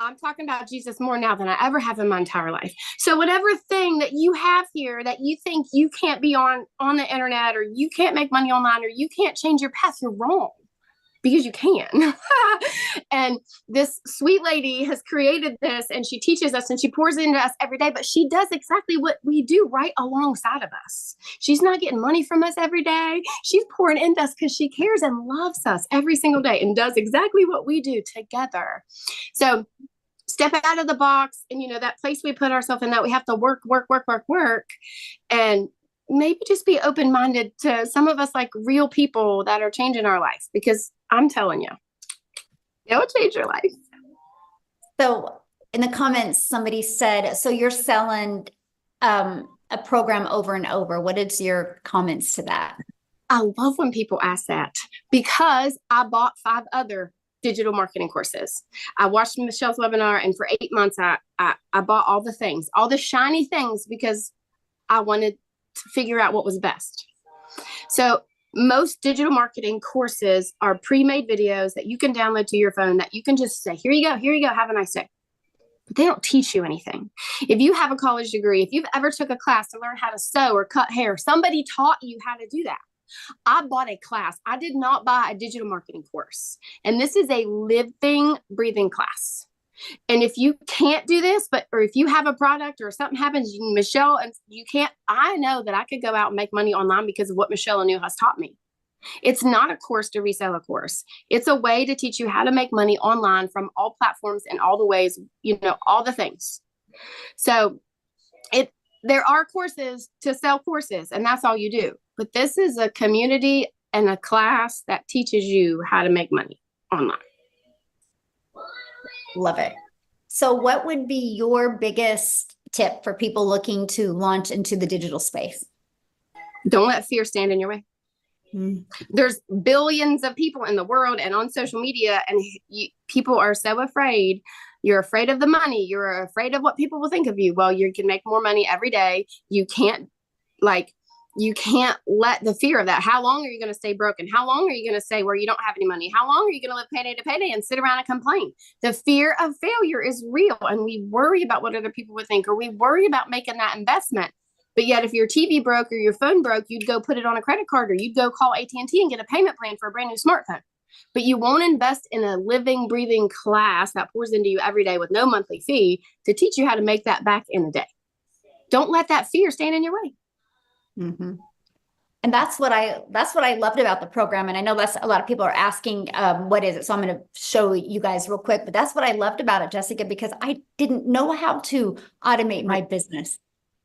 I'm talking about Jesus more now than I ever have in my entire life. So whatever thing that you have here that you think you can't be on the internet, or you can't make money online, or you can't change your path, you're wrong, because you can. And this sweet lady has created this and she teaches us and she pours into us every day, but she does exactly what we do right alongside of us. She's not getting money from us every day. She's pouring into us because she cares and loves us every single day and does exactly what we do together. So step out of the box. And, that place we put ourselves in, that we have to work, and maybe just be open-minded to some of us, like real people that are changing our life, because I'm telling you, it'll change your life. So in the comments, somebody said, so you're selling a program over and over. What is your comments to that? I love when people ask that, because I bought 5 other digital marketing courses. I watched Michelle's webinar, and for 8 months, I bought all the things, all the shiny things, because I wanted to figure out what was best. So most digital marketing courses are pre-made videos that you can download to your phone, that you can just say, here you go, have a nice day. But they don't teach you anything. If you have a college degree, if you've ever took a class to learn how to sew or cut hair, somebody taught you how to do that. I bought a class. I did not buy a digital marketing course. And this is a living, breathing class. And if you can't do this, or if you have a product or something happens, Michelle, and you can't, I know that I could go out and make money online because of what Michelle Anu has taught me. It's not a course to resell a course. It's a way to teach you how to make money online from all platforms and all the ways, all the things. So there are courses to sell courses, and that's all you do. But this is a community and a class that teaches you how to make money online. Love it. So what would be your biggest tip for people looking to launch into the digital space? Don't let fear stand in your way. There's billions of people in the world and on social media, and people are so afraid. You're afraid of the money. You're afraid of what people will think of you. Well, you can make more money every day. You can't let the fear of that. How long are you going to stay broken? How long are you going to stay where you don't have any money? How long are you going to live payday to payday and sit around and complain? The fear of failure is real, and we worry about what other people would think, or we worry about making that investment. But yet, if your TV broke or your phone broke, you'd go put it on a credit card, or you'd go call AT&T and get a payment plan for a brand new smartphone. But you won't invest in a living, breathing class that pours into you every day with no monthly fee to teach you how to make that back in a day. Don't let that fear stand in your way. Mm-hmm. And that's what I loved about the program. And I know that's a lot of people are asking, what is it? So I'm going to show you guys real quick, but that's what I loved about it, Jessica, because I didn't know how to automate my business.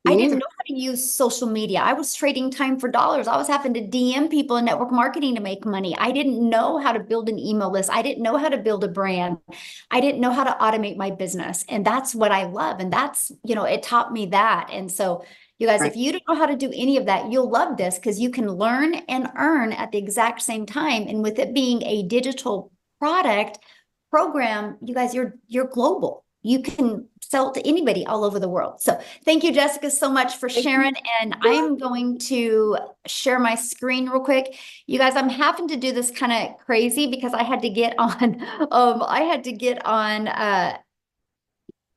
I didn't know how to use social media. I was trading time for dollars. I was having to DM people in network marketing to make money. I didn't know how to build an email list. I didn't know how to build a brand. I didn't know how to automate my business. And that's what I love. And that's, it taught me that. And so you guys, if you don't know how to do any of that, you'll love this, because you can learn and earn at the exact same time. And with it being a digital program, you guys, you're global. You can sell to anybody all over the world. So thank you, Jessica, so much for sharing. And I'm going to share my screen real quick. You guys, I'm having to do this kind of crazy because I had to get on,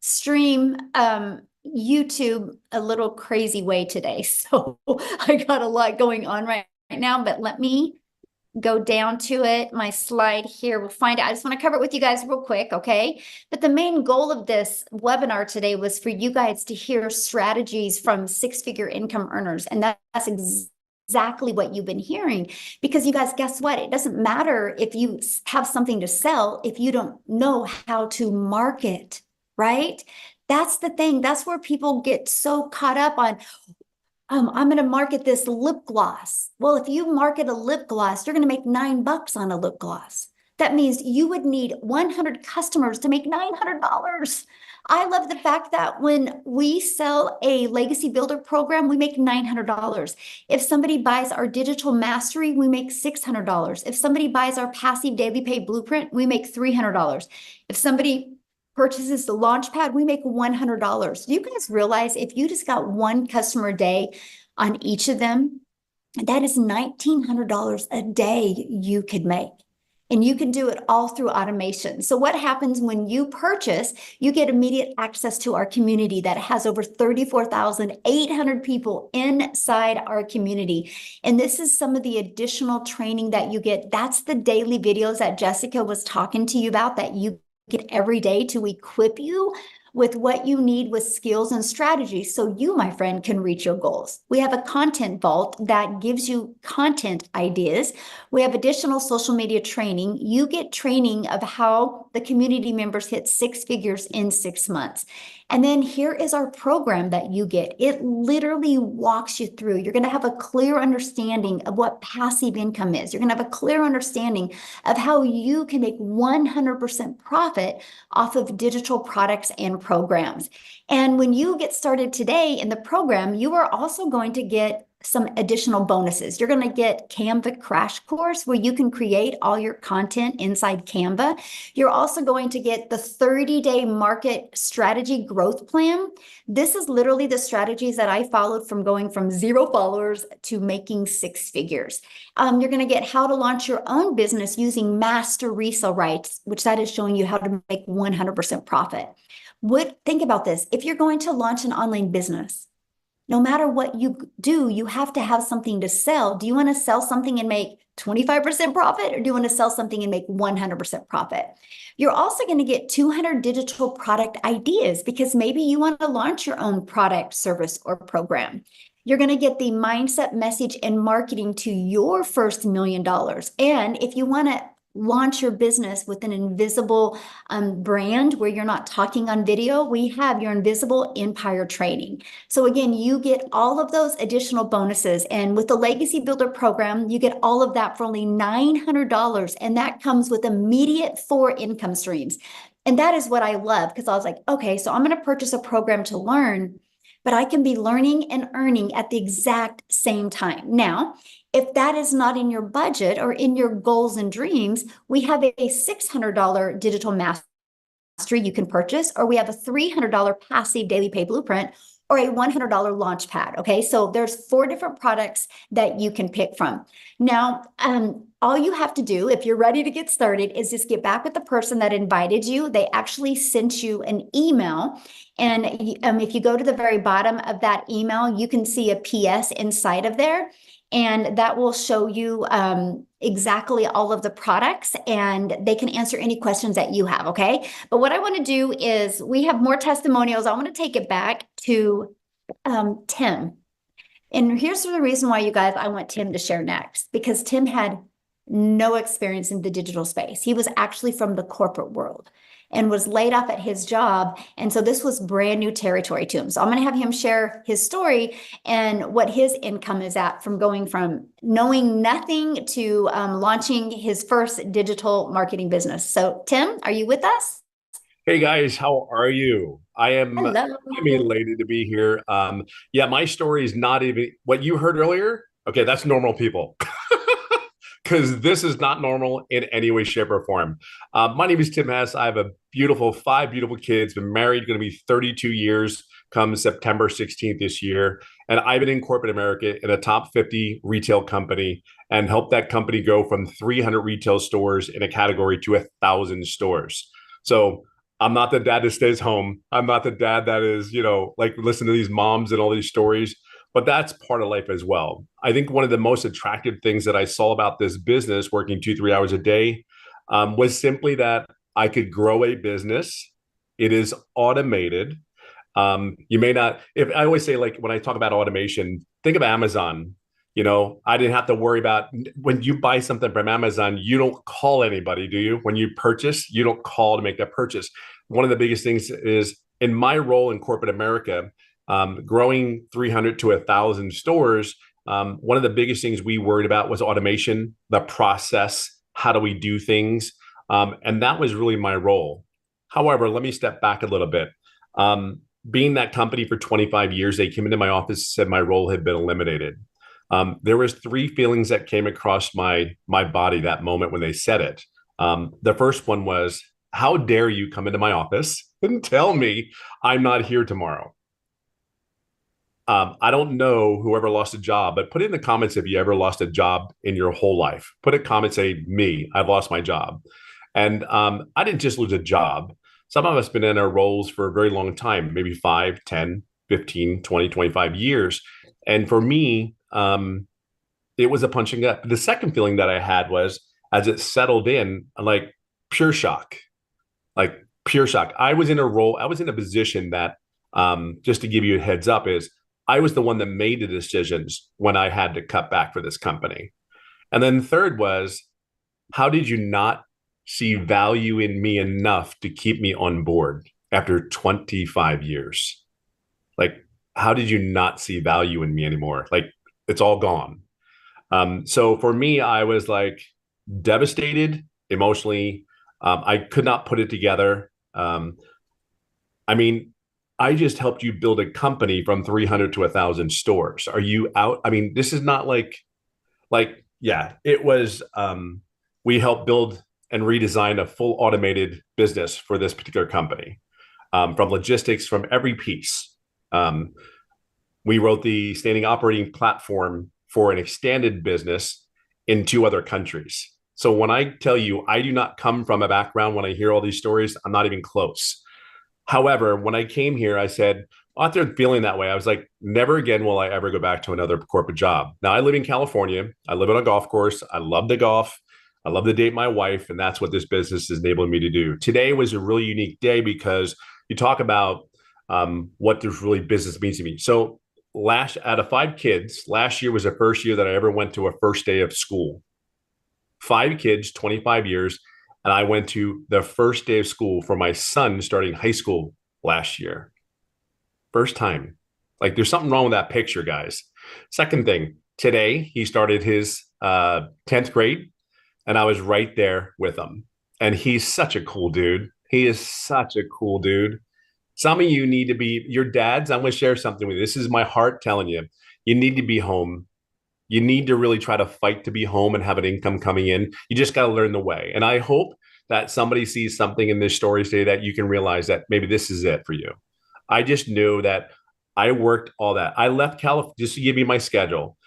stream, YouTube a little crazy way today. So I got a lot going on right now, but let me go down to it. My slide here, we'll find out. I just want to cover it with you guys real quick, okay? But the main goal of this webinar today was for you guys to hear strategies from six-figure income earners. And that's exactly what you've been hearing. Because you guys, guess what? It doesn't matter if you have something to sell if you don't know how to market, right? That's the thing. That's where people get so caught up on, I'm going to market this lip gloss. Well, if you market a lip gloss, you're going to make $9 on a lip gloss. That means you would need 100 customers to make $900. I love the fact that when we sell a legacy builder program, we make $900. If somebody buys our digital mastery, we make $600. If somebody buys our passive daily pay blueprint, we make $300. If somebody purchases the Launchpad, we make $100. Do you guys realize if you just got one customer a day on each of them, that is $1,900 a day you could make. And you can do it all through automation. So what happens when you purchase, you get immediate access to our community that has over 34,800 people inside our community. And this is some of the additional training that you get. That's the daily videos that Jessica was talking to you about that you get every day to equip you with what you need with skills and strategies so you, my friend, can reach your goals. We have a content vault that gives you content ideas. We have additional social media training. You get training of how the community members hit 6 figures in 6 months. And then here is our program that you get. It literally walks you through. You're going to have a clear understanding of what passive income is. You're going to have a clear understanding of how you can make 100% profit off of digital products and programs. And when you get started today in the program, you are also going to get some additional bonuses. You're going to get Canva crash course where you can create all your content inside Canva. You're also going to get the 30-day market strategy growth plan. This is literally the strategies that I followed from going from 0 followers to making 6 figures. You're going to get how to launch your own business using master resale rights, which that is showing you how to make 100% profit. Think about this. If you're going to launch an online business, no matter what you do, you have to have something to sell. Do you want to sell something and make 25% profit, or do you want to sell something and make 100% profit? You're also going to get 200 digital product ideas because maybe you want to launch your own product, service, or program. You're going to get the mindset, message, and marketing to your first $1 million. And if you want to launch your business with an invisible brand where you're not talking on video, we have your Invisible Empire training. So again, you get all of those additional bonuses. And with the Legacy Builder program, you get all of that for only $900. And that comes with immediate 4 income streams. And that is what I love, because I was like, okay, so I'm going to purchase a program to learn, but I can be learning and earning at the exact same time. Now, if that is not in your budget or in your goals and dreams, we have a $600 digital mastery you can purchase, or we have a $300 passive daily pay blueprint, or a $100 launch pad. Okay, so there's 4 different products that you can pick from. Now, all you have to do if you're ready to get started is just get back with the person that invited you. They actually sent you an email. And if you go to the very bottom of that email, you can see a PS inside of there. And that will show you exactly all of the products, and they can answer any questions that you have, okay? But what I want to do is, we have more testimonials. I want to take it back to Tim. And here's the reason why, you guys, I want Tim to share next, because Tim had no experience in the digital space. He was actually from the corporate world and was laid off at his job. And so this was brand new territory to him. So I'm going to have him share his story and what his income is at from going from knowing nothing to launching his first digital marketing business. So Tim, are you with us? Hey guys, how are you? I'm Hello. elated to be here. Yeah, my story is not even what you heard earlier. Okay, that's normal people. Because this is not normal in any way, shape, or form. My name is Tim Hess. I have a beautiful 5 beautiful kids. Been married, going to be 32 years come September 16th this year. And I've been in corporate America in a top 50 retail company and helped that company go from 300 retail stores in a category to 1,000 stores. So I'm not the dad that stays home. I'm not the dad that is, like listen to these moms and all these stories. But that's part of life as well. I think one of the most attractive things that I saw about this business, working 2-3 hours a day, was simply that I could grow a business. It is automated. You may not, if I always say, like, when I talk about automation, think of Amazon. I didn't have to worry about when you buy something from Amazon, you don't call anybody, do you? When you purchase, you don't call to make that purchase. One of the biggest things is in my role in corporate America, growing 300 to 1,000 stores, one of the biggest things we worried about was automation, the process, how do we do things? And that was really my role. However, let me step back a little bit. Being that company for 25 years, they came into my office and said my role had been eliminated. There was 3 feelings that came across my body that moment when they said it. The first one was, how dare you come into my office and tell me I'm not here tomorrow? I don't know whoever lost a job, but put in the comments if you ever lost a job in your whole life. Put a comment, say, me, I've lost my job. And I didn't just lose a job. Some of us have been in our roles for a very long time, maybe 5, 10, 15, 20, 25 years. And for me, it was a punching up. The second feeling that I had was, as it settled in, like pure shock, like pure shock. I was in a role, I was in a position that, just to give you a heads up, is I was the one that made the decisions when I had to cut back for this company. And then third was, how did you not see value in me enough to keep me on board after 25 years? Like, how did you not see value in me anymore? Like, it's all gone. So for me, I was like devastated emotionally. I could not put it together. I mean, I just helped you build a company from 300 to 1,000 stores. Are you out? I mean, this is not yeah, it was, we helped build and redesign a full automated business for this particular company, from logistics, from every piece. We wrote the standing operating platform for an extended business in 2 other countries. So when I tell you, I do not come from a background, when I hear all these stories, I'm not even close. However, when I came here, I said, after feeling that way, I was like, never again will I ever go back to another corporate job. Now, I live in California. I live on a golf course. I love the golf. I love to date my wife, and that's what this business is enabling me to do. Today was a really unique day because you talk about what this really business means to me. So out of 5 kids, last year was the first year that I ever went to a first day of school. 5 kids, 25 years. And I went to the first day of school for my son starting high school last year. First time. Like, there's something wrong with that picture, guys. Second thing, today he started his 10th grade, and I was right there with him. And he's such a cool dude. He is such a cool dude. Some of you need to be your dads. I'm going to share something with you. This is my heart telling you. You need to be home. You need to really try to fight to be home and have an income coming in. You just got to learn the way. And I hope that somebody sees something in this story today that you can realize that maybe this is it for you. I just knew that I worked all that. I left California, just to give you my schedule.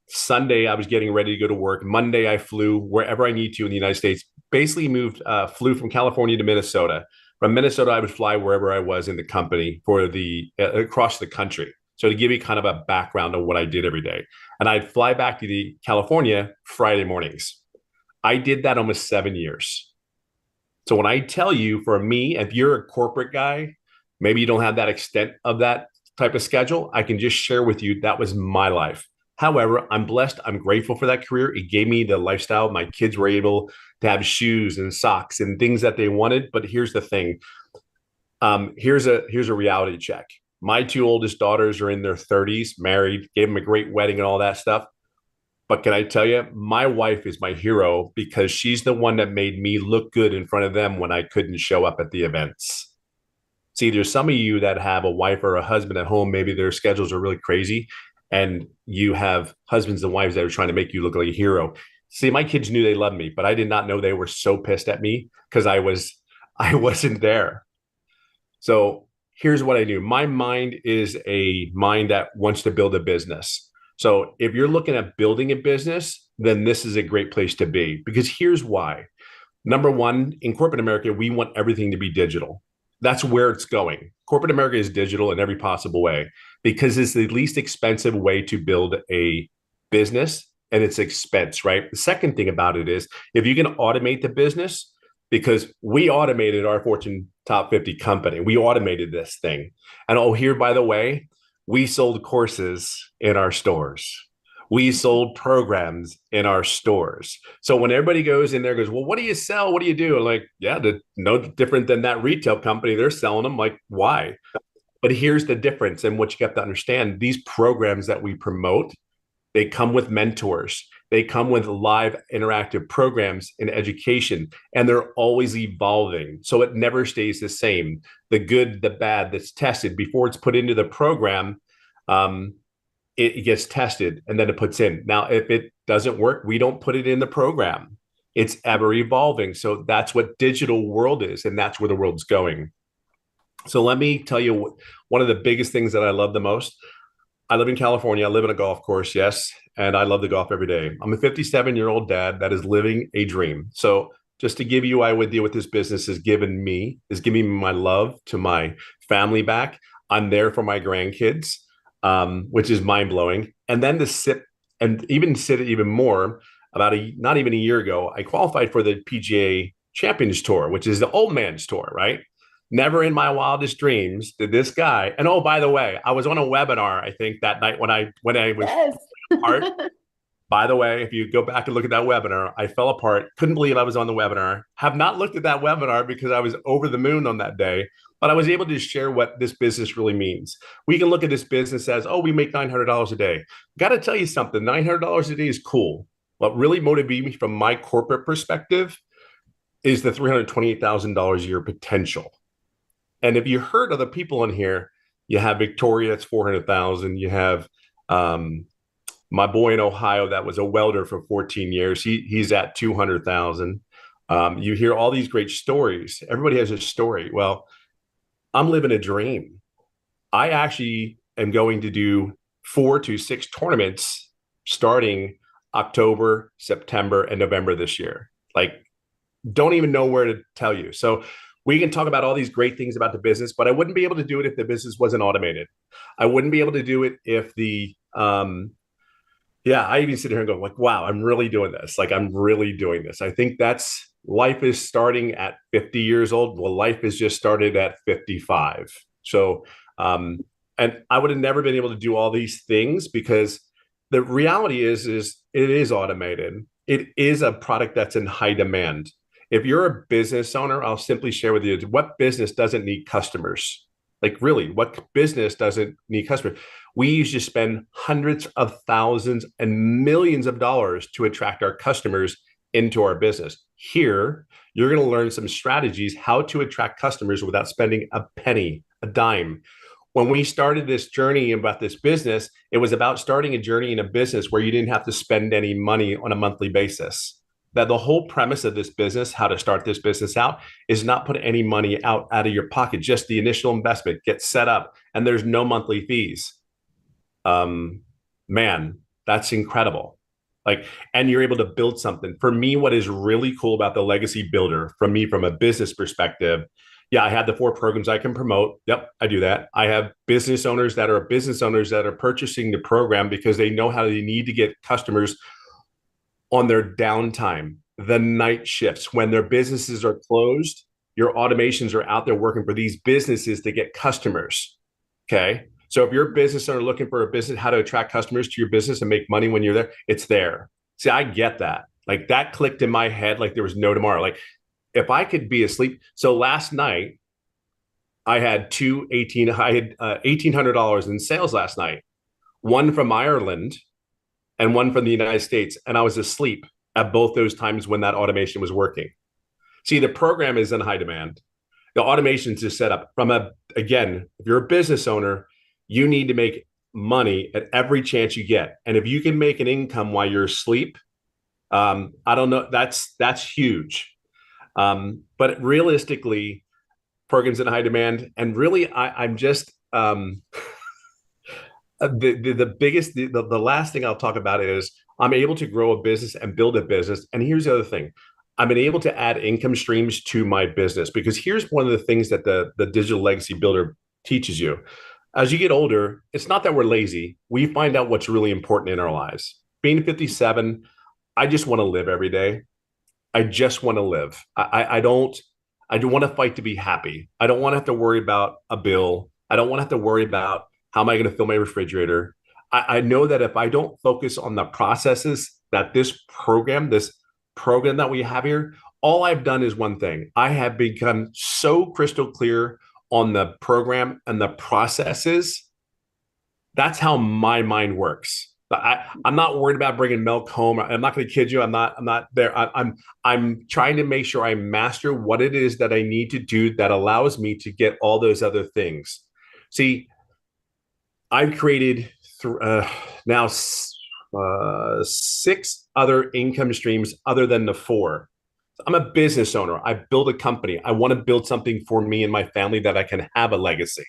Sunday, I was getting ready to go to work. Monday, I flew wherever I need to in the United States. Basically flew from California to Minnesota. From Minnesota, I would fly wherever I was in the company for across the country. So to give you kind of a background of what I did every day. And I'd fly back to California Friday mornings. I did that almost 7 years. So when I tell you, for me, if you're a corporate guy, maybe you don't have that extent of that type of schedule, I can just share with you that was my life. However, I'm blessed. I'm grateful for that career. It gave me the lifestyle. My kids were able to have shoes and socks and things that they wanted. But here's the thing. Here's a reality check. My 2 oldest daughters are in their 30s, married, gave them a great wedding and all that stuff. But can I tell you, my wife is my hero because she's the one that made me look good in front of them when I couldn't show up at the events. See, there's some of you that have a wife or a husband at home. Maybe their schedules are really crazy, and you have husbands and wives that are trying to make you look like a hero. See, my kids knew they loved me, but I did not know they were so pissed at me because I wasn't there. So here's what I knew. My mind is a mind that wants to build a business. So if you're looking at building a business, then this is a great place to be, because here's why. Number one, in corporate America, we want everything to be digital. That's where it's going. Corporate America is digital in every possible way because it's the least expensive way to build a business, and it's expense, right? The second thing about it is if you can automate the business, because we automated our Fortune top 50 company. We automated this thing. And oh, here, by the way, we sold courses in our stores. We sold programs in our stores. So when everybody goes in there, goes, well, what do you sell? What do you do? I'm like, yeah, no different than that retail company. They're selling them. Like, why? But here's the difference. And what you have to understand, these programs that we promote, they come with mentors. They come with live interactive programs in education, and they're always evolving. So it never stays the same. The good, the bad that's tested before it's put into the program, it gets tested and then it puts in. Now, if it doesn't work, we don't put it in the program. It's ever evolving. So that's what digital world is, and that's where the world's going. So let me tell you one of the biggest things that I love the most. I live in California. I live in a golf course, yes, and I love to golf every day. I'm a 57-year-old dad that is living a dream. So just to give you idea what this business has given me, is giving me my love to my family back. I'm there for my grandkids, which is mind-blowing. And then to sit even more, not even a year ago, I qualified for the PGA Champions Tour, which is the old man's tour, right? Never in my wildest dreams did this guy. And oh, by the way, I was on a webinar, I think that night when I was Yes. apart. By the way, if you go back and look at that webinar, I fell apart. Couldn't believe I was on the webinar. Have not looked at that webinar because I was over the moon on that day. But I was able to share what this business really means. We can look at this business as, oh, we make $900 a day. Got to tell you something, $900 a day is cool. What really motivated me from my corporate perspective is the $328,000 a year potential. And if you heard other people in here, you have Victoria, that's 400,000. You have my boy in Ohio that was a welder for 14 years. He's at 200,000. You hear all these great stories. Everybody has a story. Well, I'm living a dream. I actually am going to do 4 to 6 tournaments starting October, September, and November this year. Like, don't even know where to tell you. So we can talk about all these great things about the business, but I wouldn't be able to do it if the business wasn't automated. I wouldn't be able to do it if I even sit here and go like, wow, I'm really doing this. Like, I'm really doing this. I think life is starting at 50 years old. Well, life is just started at 55. So, and I would have never been able to do all these things because the reality is it is automated. It is a product that's in high demand. If you're a business owner, I'll simply share with you, what business doesn't need customers? Like, really, what business doesn't need customers? We used to spend hundreds of thousands and millions of dollars to attract our customers into our business. Here, you're going to learn some strategies how to attract customers without spending a penny, a dime. When we started this journey about this business, it was about starting a journey in a business where you didn't have to spend any money on a monthly basis. That the whole premise of this business, how to start this business out, is not put any money out of your pocket, just the initial investment, get set up, and there's no monthly fees. Man, that's incredible. Like, and you're able to build something. For me, what is really cool about the legacy builder, from a business perspective, yeah, I have the 4 programs I can promote. Yep, I do that. I have business owners that are purchasing the program because they know how they need to get customers on their downtime, the night shifts, when their businesses are closed. Your automations are out there working for these businesses to get customers. Okay. So if you're a business owner looking for a business, how to attract customers to your business and make money when you're there, it's there. See, I get that. Like, that clicked in my head like there was no tomorrow. Like, if I could be asleep. So last night, I had $1,800 in sales last night, one from Ireland and one from the United States. And I was asleep at both those times when that automation was working. See, the program is in high demand. The automations is set up again, if you're a business owner, you need to make money at every chance you get. And if you can make an income while you're asleep, I don't know, that's huge. But realistically, programs in high demand. And really, I'm just, the last thing I'll talk about is I'm able to grow a business and build a business. And here's the other thing. I've been able to add income streams to my business, because here's one of the things that the digital legacy builder teaches you. As you get older, it's not that we're lazy. We find out what's really important in our lives. Being 57, I just want to live every day. I just want to live. I don't want to fight to be happy. I don't want to have to worry about a bill. I don't want to have to worry about how am I going to fill my refrigerator. I know that if I don't focus on the processes that this program that we have here, all I've done is one thing. I have become so crystal clear on the program and the processes. That's how my mind works. I'm not worried about bringing milk home. I'm not going to kid you. I'm not there. I'm trying to make sure I master what it is that I need to do that allows me to get all those other things. See, I've created now 6 other income streams other than the 4. I'm a business owner. I build a company. I want to build something for me and my family that I can have a legacy.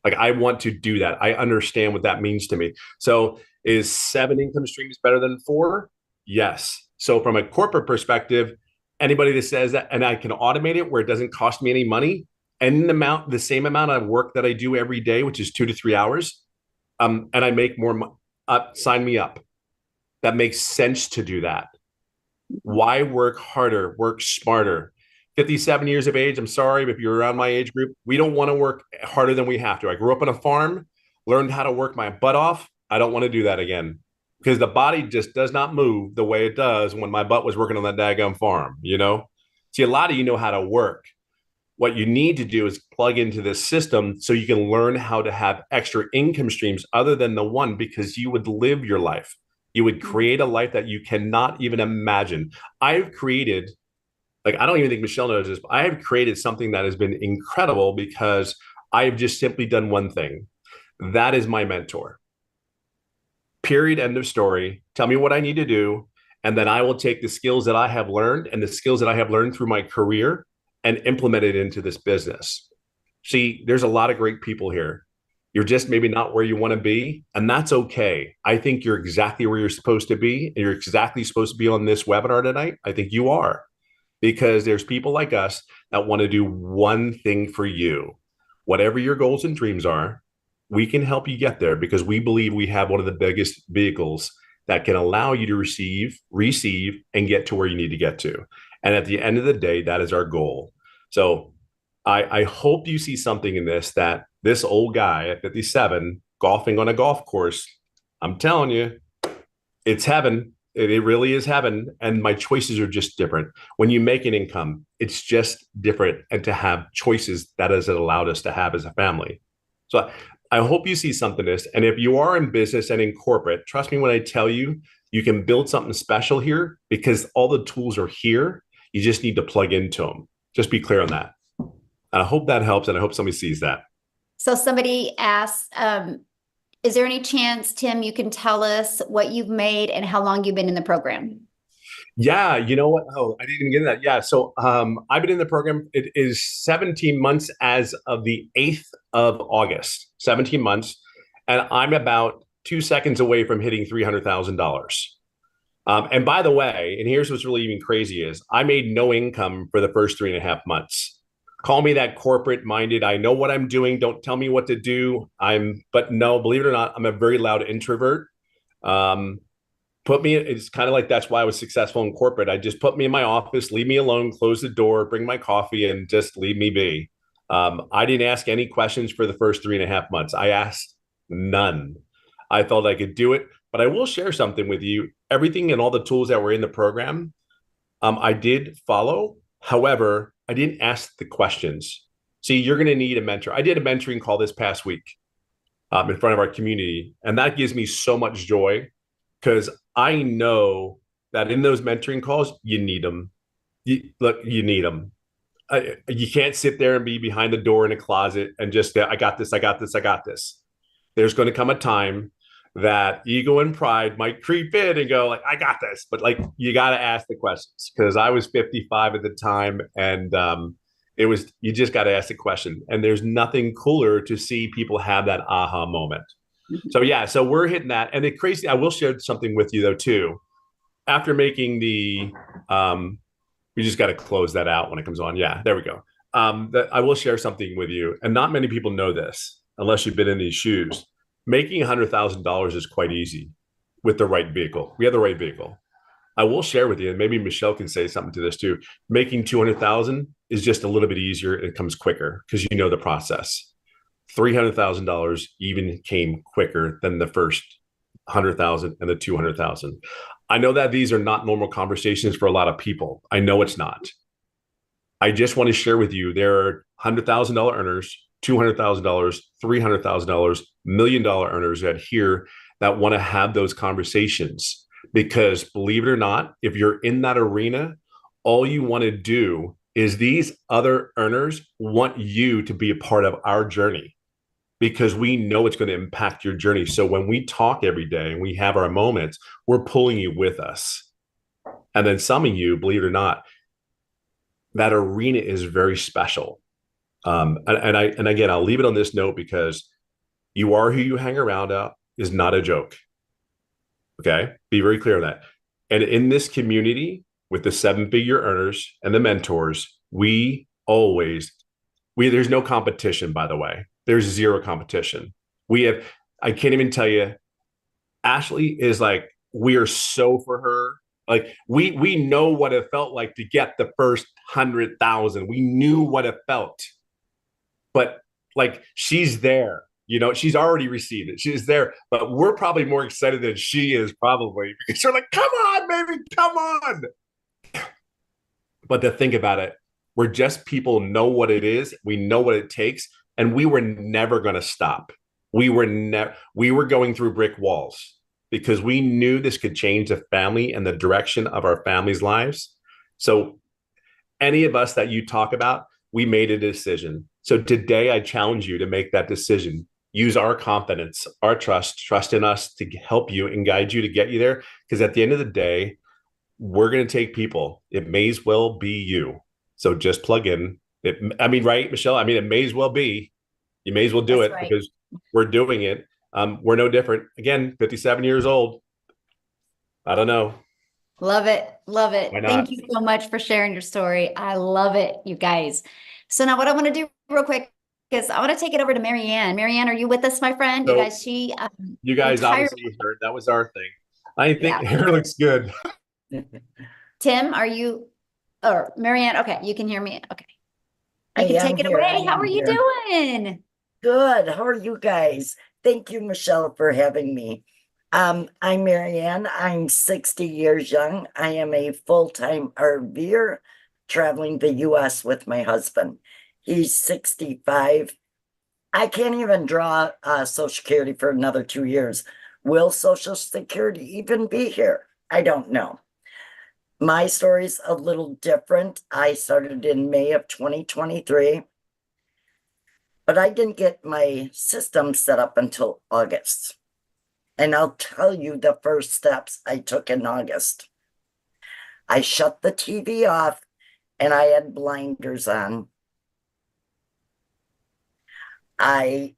Like, I want to do that. I understand what that means to me. So is 7 income streams better than 4? Yes. So from a corporate perspective, anybody that says that, and I can automate it where it doesn't cost me any money, and the same amount of work that I do every day, which is 2 to 3 hours, and I make more money, sign me up. That makes sense to do that. Why work harder, work smarter? 57 years of age. I'm sorry, but if you're around my age group, we don't want to work harder than we have to. I grew up on a farm, learned how to work my butt off. I don't want to do that again because the body just does not move the way it does when my butt was working on that daggone farm, you know? See, a lot of you know how to work. What you need to do is plug into this system so you can learn how to have extra income streams other than the one, because you would live your life. You would create a life that you cannot even imagine. I've created, like, I don't even think Michelle knows this, but I have created something that has been incredible because I have just simply done one thing. That is my mentor. Period. End of story. Tell me what I need to do. And then I will take the skills that I have learned and the skills that I have learned through my career and implement it into this business. See, there's a lot of great people here. You're just maybe not where you want to be, and that's okay. I think you're exactly where you're supposed to be, and you're exactly supposed to be on this webinar tonight. I think you are, because there's people like us that want to do one thing for you. Whatever your goals and dreams are, we can help you get there because we believe we have one of the biggest vehicles that can allow you to receive, and get to where you need to get to. And at the end of the day, that is our goal. So I hope you see something in this, that this old guy at 57 golfing on a golf course, I'm telling you, it's heaven. It really is heaven. And my choices are just different. When you make an income, it's just different. And to have choices, that has allowed us to have as a family. So I hope you see something in this. And if you are in business and in corporate, trust me when I tell you, you can build something special here because all the tools are here. You just need to plug into them. Just be clear on that. I hope that helps, and I hope somebody sees that. So somebody asked, is there any chance, Tim, you can tell us what you've made and how long you've been in the program? Yeah, you know what? Oh, I didn't even get into that. Yeah, so I've been in the program. It is 17 months as of the 8th of August, 17 months. And I'm about 2 seconds away from hitting $300,000. And by the way, and here's what's really even crazy is I made no income for the first 3.5 months. Call me that corporate minded. I know what I'm doing. Don't tell me what to do. But no, believe it or not, I'm a very loud introvert. It's kind of like that's why I was successful in corporate. I just put me in my office, leave me alone, close the door, bring my coffee, and just leave me be. I didn't ask any questions for the first 3.5 months. I asked none. I felt I could do it, but I will share something with you. Everything and all the tools that were in the program, I did follow. However, I didn't ask the questions. See, you're going to need a mentor. I did a mentoring call this past week in front of our community, and that gives me so much joy because I know that in those mentoring calls, you need them. You need them. You can't sit there and be behind the door in a closet and just, I got this, I got this, I got this. There's going to come a time that ego and pride might creep in and go like, I got this, but like, you got to ask the questions because I was 55 at the time. And you just got to ask the question. And there's nothing cooler to see people have that aha moment. So yeah, so we're hitting that. And the crazy, I will share something with you though, too. After making we just got to close that out when it comes on. Yeah, there we go. I will share something with you. And not many people know this unless you've been in these shoes. Making $100,000 is quite easy with the right vehicle. We have the right vehicle. I will share with you, and maybe Michelle can say something to this too. Making 200,000 is just a little bit easier. It comes quicker because you know the process. $300,000 even came quicker than the first 100,000 and the 200,000. I know that these are not normal conversations for a lot of people. I know it's not. I just want to share with you there are $100,000 earners, $200,000, $300,000, $1 million earners that want to have those conversations. Because believe it or not, if you're in that arena, all you want to do is these other earners want you to be a part of our journey because we know it's going to impact your journey. So when we talk every day and we have our moments, we're pulling you with us. And then some of you, believe it or not, that arena is very special. And again, I'll leave it on this note because you are who you hang around at is not a joke. Okay. Be very clear on that. And in this community with the 7-figure earners and the mentors, there's no competition, by the way. There's zero competition. I can't even tell you, Ashley is like, we are so for her. Like we know what it felt like to get the first 100,000. We knew what it felt. But like, she's there. She's already received it. She's there, but we're probably more excited than she is, probably, because we're like, come on, baby, come on. But to think about it, we're just people know what it is. We know what it takes. And we were never going to stop. We were going through brick walls because we knew this could change the family and the direction of our family's lives. So any of us that you talk about, we made a decision. So today I challenge you to make that decision. Use our confidence, our trust in us to help you and guide you to get you there. Because at the end of the day, we're going to take people. It may as well be you. So just plug in. Right, Michelle? It may as well be. You may as well do That's it right. because we're doing it. We're no different. Again, 57 years old. I don't know. Love it. Love it. Why not? Thank you so much for sharing your story. I love it, you guys. So now what I want to do real quick is I want to take it over to Marianne. Marianne, are you with us, my friend? So, you guys, retired. Obviously heard that was our thing. I think hair looks good. Tim, are you, or Marianne? Okay, you can hear me. Okay. You I can am take it here. away. How am are you here. doing? Good. How are you guys? Thank you, Michelle, for having me. I'm Marianne. I'm 60 years young. I am a full-time RVer traveling the US with my husband. He's 65. I can't even draw Social Security for another 2 years. Will Social Security even be here? I don't know. My story's a little different. I started in May of 2023. But I didn't get my system set up until August. And I'll tell you the first steps I took in August. I shut the TV off and I had blinders on. I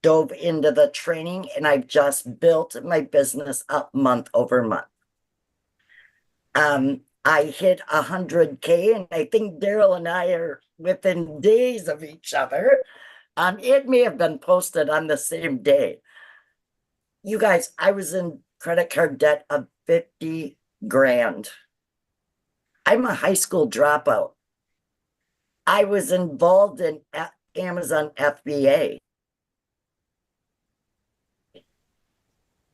dove into the training and I've just built my business up month over month. I hit 100K and I think Daryl and I are within days of each other. It may have been posted on the same day. You guys, I was in credit card debt of 50 grand. I'm a high school dropout. I was involved in Amazon FBA.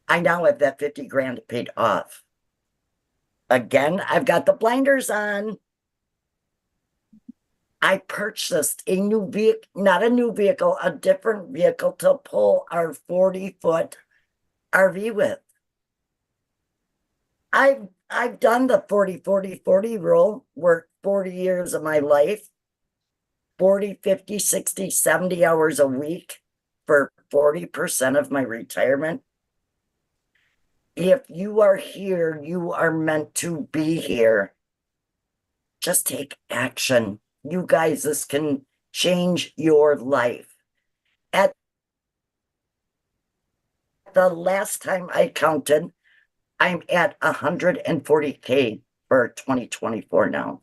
I now have that 50 grand paid off. Again, I've got the blinders on. I purchased a new vehicle, not a new vehicle, a different vehicle to pull our 40-foot RV with. I've done the 40-40-40 rule, worked 40 years of my life, 40, 50, 60, 70 hours a week for 40% of my retirement. If you are here, you are meant to be here. Just take action. You guys, this can change your life. At the last time I counted, I'm at 140K for 2024 now.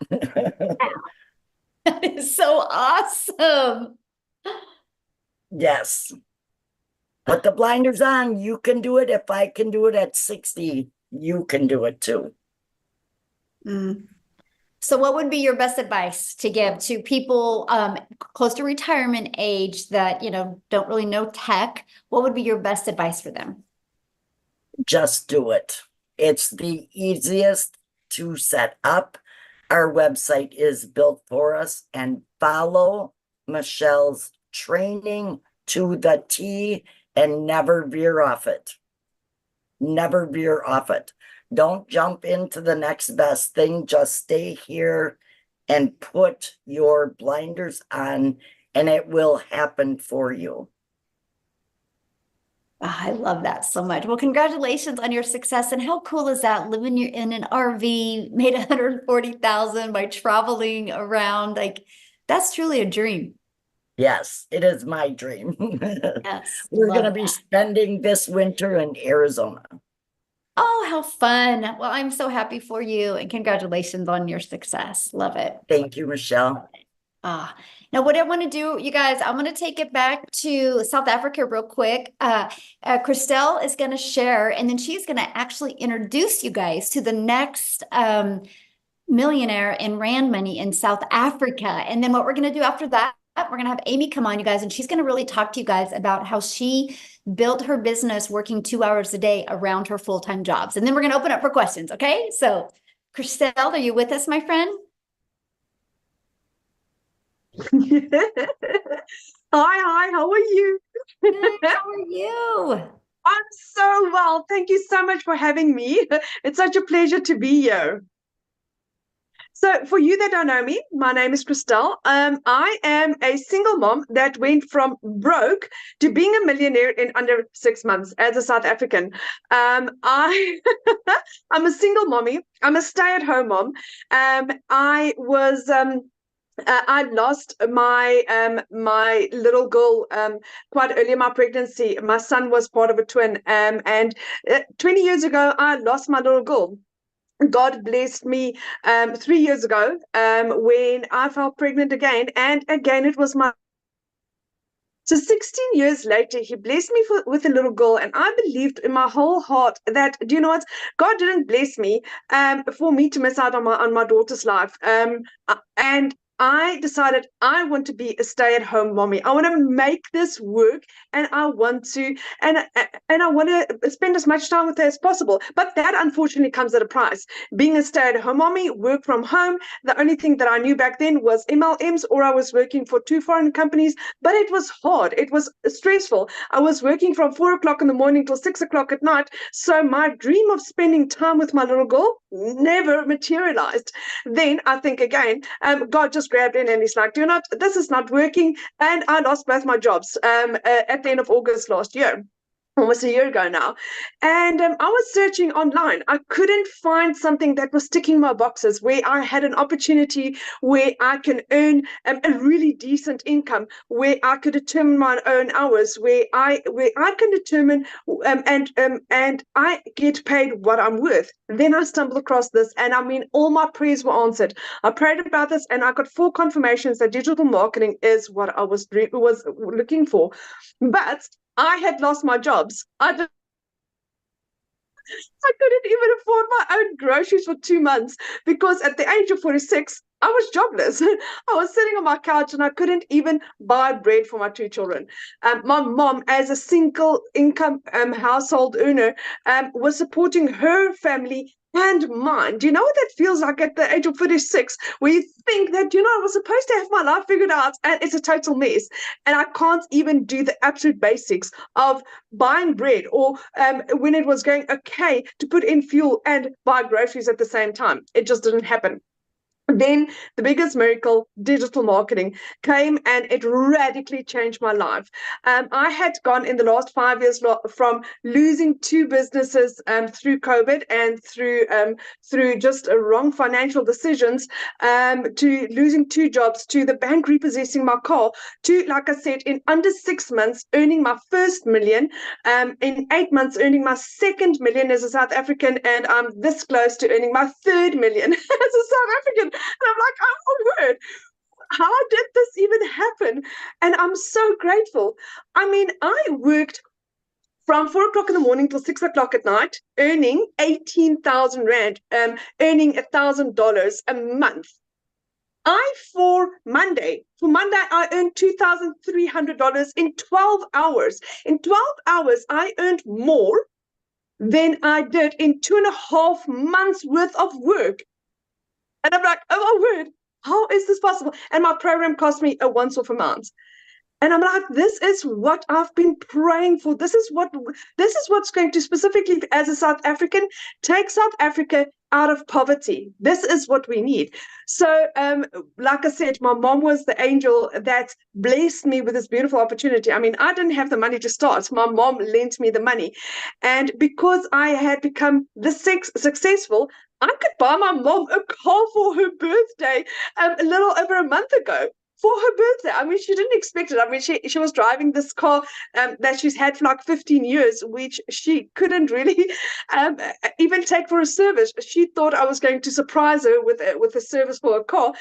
That is so awesome. Yes. Put the blinders on. You can do it. If I can do it at 60, you can do it too. So what would be your best advice to give to people close to retirement age that, don't really know tech? What would be your best advice for them? Just do it. It's the easiest to set up. Our website is built for us, and follow Michelle's training to the T and never veer off it. Never veer off it. Don't jump into the next best thing. Just stay here and put your blinders on, and it will happen for you. Oh, I love that so much. Well, congratulations on your success. And how cool is that? Living in an RV, made 140,000 by traveling around. Like, that's truly a dream. Yes, it is my dream. Yes. We're love going to be that. spending this winter in Arizona. Oh, how fun. Well, I'm so happy for you and congratulations on your success. Love it. Thank you, Michelle. Now what I want to do, you guys, I want to take it back to South Africa real quick. Christelle is going to share, and then she's going to actually introduce you guys to the next millionaire in Rand money in South Africa. And then what we're going to do after that, we're going to have Amy come on, you guys, and she's going to really talk to you guys about how she built her business working 2 hours a day around her full-time jobs. And then we're going to open up for questions. Okay. So Christelle, are you with us, my friend? Hi, how are you? Good, how are you? I'm so well. Thank you so much for having me. It's such a pleasure to be here. So for you that don't know me, my name is Christelle. I am a single mom that went from broke to being a millionaire in under 6 months as a South African. I'm a single mommy. I'm a stay-at-home mom. I lost my little girl quite early in my pregnancy. My son was part of a twin, and 20 years ago, I lost my little girl. God blessed me 3 years ago when I fell pregnant again, and again it was my. So 16 years later, he blessed me with a little girl, and I believed in my whole heart that, do you know what? God didn't bless me for me to miss out on my daughter's life. And I decided I want to be a stay-at-home mommy. I want to make this work, and I want to spend as much time with her as possible. But that unfortunately comes at a price. Being a stay-at-home mommy, work from home. The only thing that I knew back then was MLMs, or I was working for 2 foreign companies. But it was hard. It was stressful. I was working from 4 o'clock in the morning till 6 o'clock at night. So my dream of spending time with my little girl never materialized. Then I think again, God just grabbed in and he's like, do you not, this is not working. And I lost both my jobs at the end of August last year. Almost a year ago now. And I was searching online. I couldn't find something that was ticking my boxes, where I had an opportunity where I can earn a really decent income, where I could determine my own hours, where I can determine and I get paid what I'm worth. Then I stumbled across this, and I mean, all my prayers were answered. I prayed about this, and I got 4 confirmations that digital marketing is what I was looking for. But I had lost my jobs. I couldn't even afford my own groceries for 2 months, because at the age of 46, I was jobless. I was sitting on my couch and I couldn't even buy bread for my 2 children. My mom, as a single income household earner, was supporting her family and mine. Do you know what that feels like at the age of 46, where you think that, you know, I was supposed to have my life figured out and it's a total mess, and I can't even do the absolute basics of buying bread, or when it was going okay to put in fuel and buy groceries at the same time. It just didn't happen. Then the biggest miracle, digital marketing, came, and it radically changed my life. I had gone in the last 5 years from losing 2 businesses through COVID and through just wrong financial decisions, to losing 2 jobs, to the bank repossessing my car, to, like I said, in under 6 months earning my first million, in 8 months earning my second million as a South African, and I'm this close to earning my third million as a South African. And I'm like, oh my word, how did this even happen? And I'm so grateful. I mean, I worked from 4 o'clock in the morning till 6 o'clock at night, earning 18,000 Rand, earning $1,000 a month. For Monday, I earned $2,300 in 12 hours. In 12 hours, I earned more than I did in 2.5 months worth of work. And I'm like, oh my word, how is this possible? And my program cost me a once-off amount. And I'm like, this is what I've been praying for. This is what's going to, specifically as a South African, take South Africa out of poverty. This is what we need. So, like I said, my mom was the angel that blessed me with this beautiful opportunity. I mean, I didn't have the money to start. My mom lent me the money. And because I had become this successful, I could buy my mom a car for her birthday a little over a month ago. For her birthday. I mean, she didn't expect it. I mean, she was driving this car that she's had for like 15 years, which she couldn't really even take for a service. She thought I was going to surprise her with a service for a car.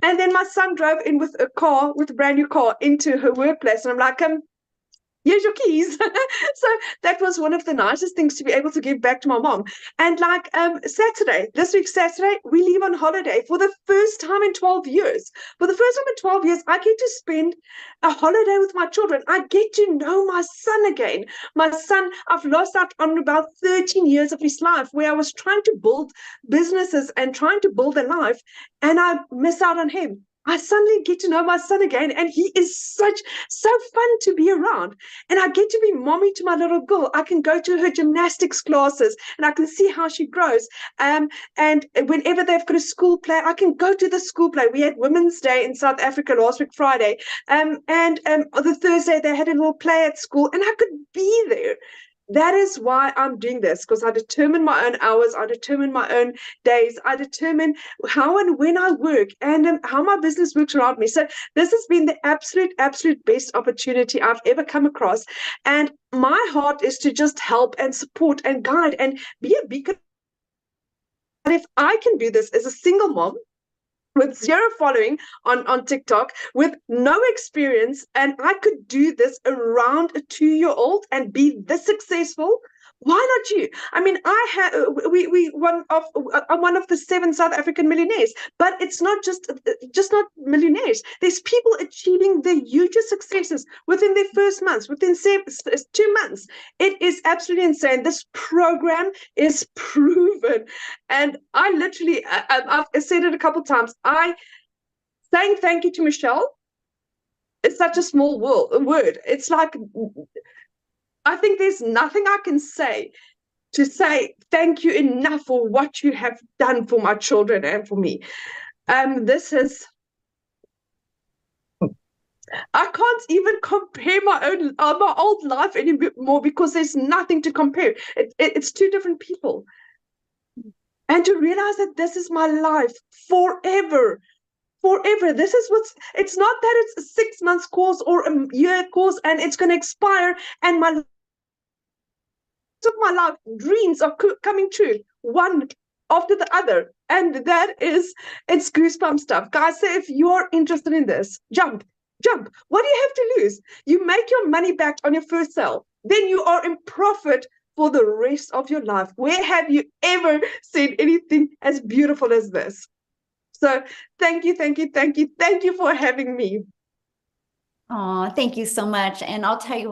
And then my son drove in with a brand new car into her workplace. And I'm like, here's your keys. So that was one of the nicest things to be able to give back to my mom. And like Saturday, this week Saturday, we leave on holiday for the first time in 12 years. For the first time in 12 years, I get to spend a holiday with my children. I get to know my son again. My son, I've lost out on about 13 years of his life where I was trying to build businesses and trying to build a life, and I miss out on him. I suddenly get to know my son again, and he is so fun to be around. And I get to be mommy to my little girl. I can go to her gymnastics classes, and I can see how she grows. And whenever they've got a school play, I can go to the school play. We had Women's Day in South Africa last week, Friday. And the Thursday, they had a little play at school, and I could be there. That is why I'm doing this, because I determine my own hours, I determine my own days, I determine how and when I work, and how my business works around me. So this has been the absolute best opportunity I've ever come across. And my heart is to just help and support and guide and be a beacon. And if I can do this as a single mom, with zero following on TikTok, with no experience, and I could do this around a 2-year-old and be this successful, why not you? I mean, I'm one of the 7 South African millionaires, but it's not just not millionaires. There's people achieving their hugest successes within their first months, within 2 months. It is absolutely insane. This program is proven, and I literally, I've said it a couple of times. Saying thank you to Michelle is such a small word. It's like, I think there's nothing I can say to say thank you enough for what you have done for my children and for me. This is, I can't even compare my old life anymore, because there's nothing to compare. It's 2 different people. And to realize that this is my life forever. This is it's not that it's a 6 months course or a year course and it's going to expire, and my life dreams are coming true, one after the other. And it's goosebump stuff. Guys, so if you're interested in this, jump. What do you have to lose? You make your money back on your first sale, then you are in profit for the rest of your life. Where have you ever seen anything as beautiful as this? So thank you for having me. Oh, thank you so much. And I'll tell you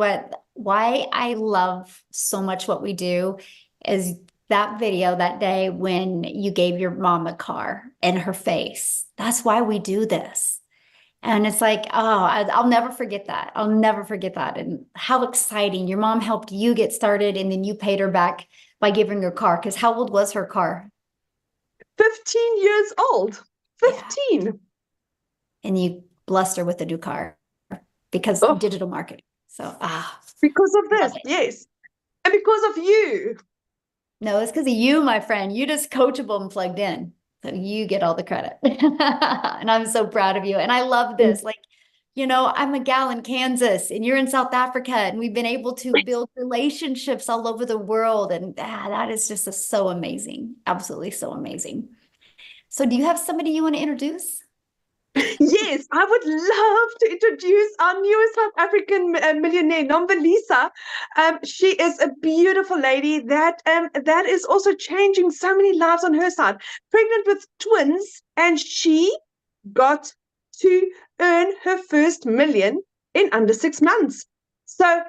why I love so much what we do is that video that day when you gave your mom a car and her face. That's why we do this. And it's like, I'll never forget that. I'll never forget that. And how exciting. Your mom helped you get started, and then you paid her back by giving her car. Because how old was her car? 15 years old. 15. Yeah. And you blessed her with a new car because digital marketing. So, because of this, yes. And because of you. No, it's because of you, my friend. You just coachable and plugged in. So you get all the credit. And I'm so proud of you. And I love this. Like, I'm a gal in Kansas and you're in South Africa, and we've been able to build relationships all over the world. And that is just so amazing. Absolutely so amazing. So do you have somebody you want to introduce? Yes, I would love to introduce our newest South African millionaire, Nombalisa. She is a beautiful lady that is also changing so many lives on her side. Pregnant with twins, and she got to earn her first million in under 6 months. So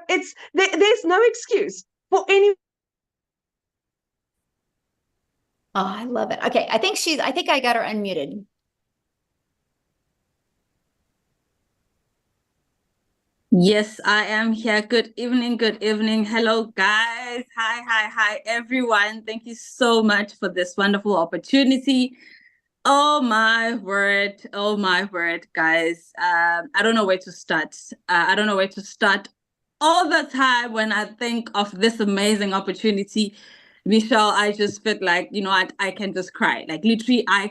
there's no excuse for any. Oh, I love it. Okay, I think I got her unmuted. Yes, I am here. Good evening. Hello, guys. Hi, everyone. Thank you so much for this wonderful opportunity. Oh my word, guys. I don't know where to start. All the time when I think of this amazing opportunity, Michelle, I just feel like, I can just cry. Like literally, I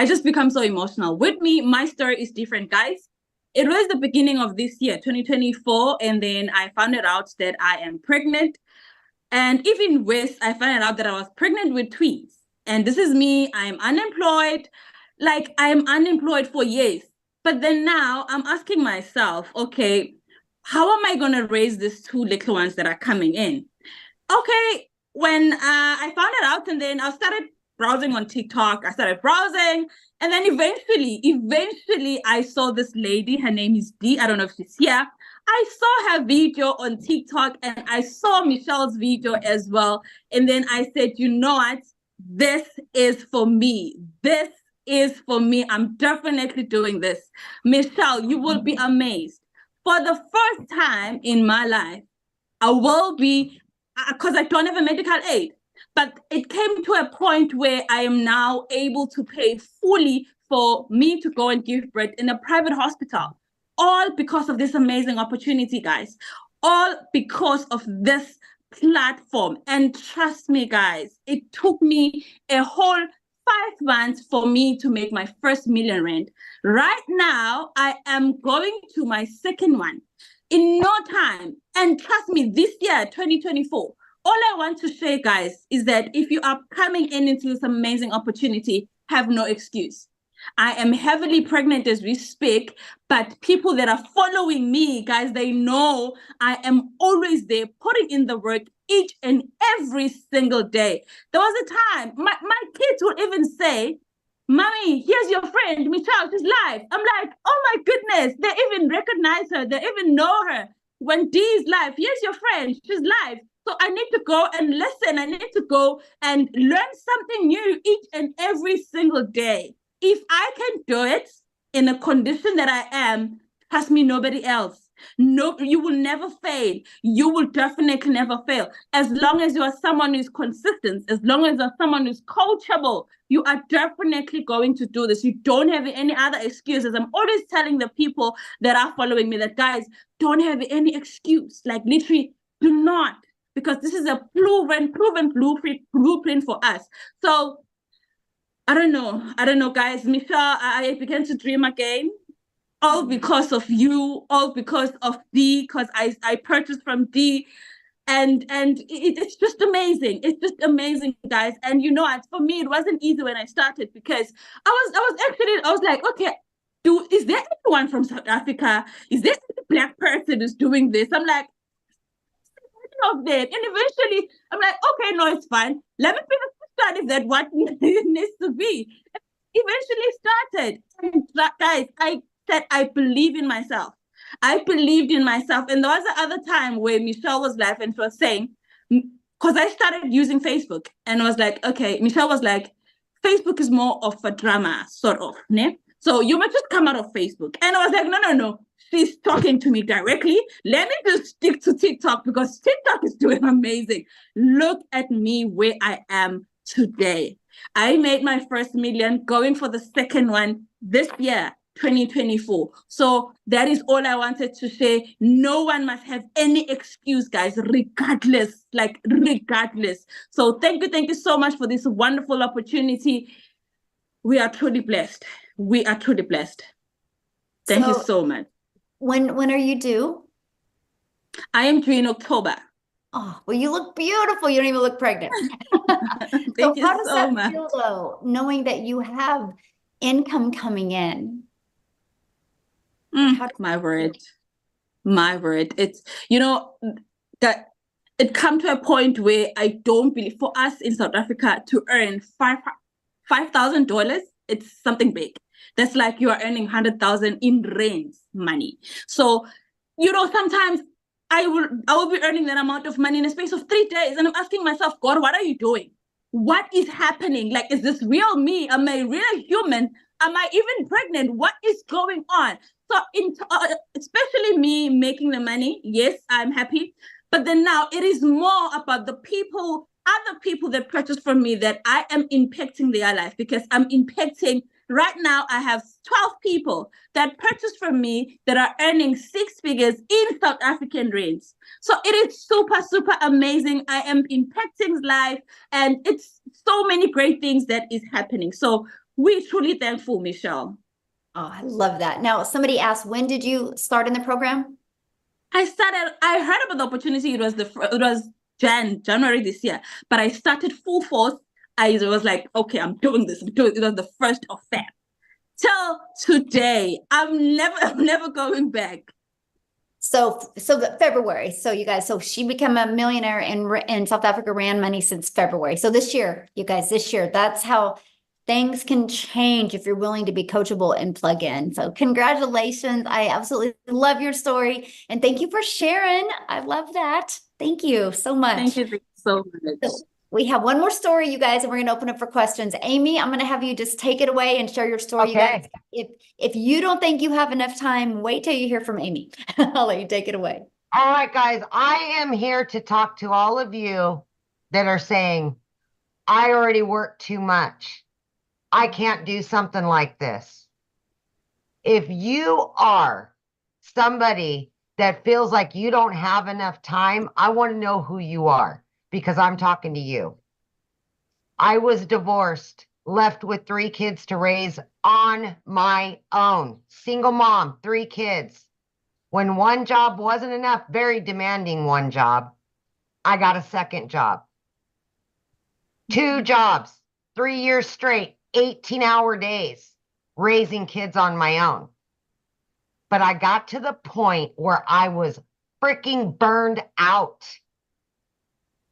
just become so emotional. With me, my story is different, guys. It was the beginning of this year, 2024, and then I found out that I am pregnant. And even worse, I found out that I was pregnant with twins. And this is me, I'm unemployed. Like, I'm unemployed for years. But then now I'm asking myself, okay, how am I going to raise these two little ones that are coming in? Okay, when I found it out, and then I started browsing on TikTok. I started browsing, and then eventually, I saw this lady. Her name is Dee. I don't know if she's here. I saw her video on TikTok, and I saw Michelle's video as well. And then I said, you know what? This is for me. This is for me. I'm definitely doing this. Michelle, you will be amazed. For the first time in my life, I will be, because I don't have a medical aid, but it came to a point where I am now able to pay fully for me to go and give birth in a private hospital. All because of this amazing opportunity, guys. All because of this platform. And trust me, guys, it took me a whole 5 months for me to make my first R1 million. Right now, I am going to my second one in no time. And trust me, this year, 2024, all I want to share, guys, is that if you are coming into this amazing opportunity, have no excuse. I am heavily pregnant as we speak, but people that are following me, guys, they know I am always there putting in the work each and every single day. There was a time my kids would even say, Mommy, here's your friend, Michelle, she's live. I'm like, oh my goodness, they even recognize her, they even know her. When Dee is live, here's your friend, she's live. So I need to go and listen. I need to go and learn something new each and every single day. If I can do it in a condition that I am, trust me, nobody else. No, you will never fail. You will definitely never fail. As long as you are someone who's consistent, as long as you're someone who's coachable, you are definitely going to do this. You don't have any other excuses. I'm always telling the people that are following me that, guys, don't have any excuse. Like, literally, do not. Because this is a proven blueprint for us. So I don't know, guys. Michelle, I began to dream again. All because of you, all because of Dee, because I purchased from Dee. And it's just amazing. It's just amazing, guys. And you know what? For me, it wasn't easy when I started, because I was like, okay, is there anyone from South Africa? Is there any Black person who's doing this? I'm like, of that. And eventually I'm like, okay, no, it's fine. Let me finish the study if that what needs to be. Eventually started. And guys, I said I believe in myself. I believed in myself. And there was the other time where Michelle was live and she was saying, because I started using Facebook, and I was like, okay, Michelle was like, Facebook is more of a drama, sort of, né? So you must just come out of Facebook. And I was like, no. She's talking to me directly. Let me just stick to TikTok, because TikTok is doing amazing. Look at me where I am today. I made my first million, going for the second one this year, 2024. So that is all I wanted to say. No one must have any excuse, guys, regardless. So thank you so much for this wonderful opportunity. We are truly blessed. Thank you so much. When are you due? I am due in October. Oh, well, you look beautiful. You don't even look pregnant. Thank you how does so that much. feel, though, knowing that you have income coming in? My word. It's, that it come to a point where I don't believe, for us in South Africa to earn $5,000, it's something big. That's like you are earning 100,000 in rent money. So, sometimes I will be earning that amount of money in a space of 3 days, and I'm asking myself, God, what are you doing? What is happening? Like, is this real me? Am I real human? Am I even pregnant? What is going on? So, especially me making the money, yes, I'm happy. But then now it is more about the people, other people that purchase from me, that I am impacting their life, because I'm impacting. Right now, I have 12 people that purchase from me that are earning 6 figures in South African range. So it is super, super amazing. I am impacting life, and it's so many great things that is happening. So we're truly thankful, Michelle. Oh, I love that. Now, somebody asked, when did you start in the program? I heard about the opportunity. It was January this year, but I started full force. I was like, okay, I'm doing this. It was the 1st of Feb. Till today, I'm never going back. So the February. So you guys, so she became a millionaire in South Africa, ran money since February. So this year, you guys, this year, that's how things can change if you're willing to be coachable and plug in. So congratulations. I absolutely love your story. And thank you for sharing. I love that. Thank you so much. Thank you so much. So we have one more story, you guys, and we're going to open up for questions. Amy, I'm going to have you just take it away and share your story. You guys, if you don't think you have enough time, wait till you hear from Amy. I'll let you take it away. All right, guys, I am here to talk to all of you that are saying, I already work too much. I can't do something like this. If you are somebody that feels like you don't have enough time, I want to know who you are because I'm talking to you. I was divorced, left with 3 kids to raise on my own. Single mom, 3 kids. When one job wasn't enough, very demanding one job, I got a second job. 2 jobs, 3 years straight, 18-hour days, raising kids on my own. But I got to the point where I was freaking burned out.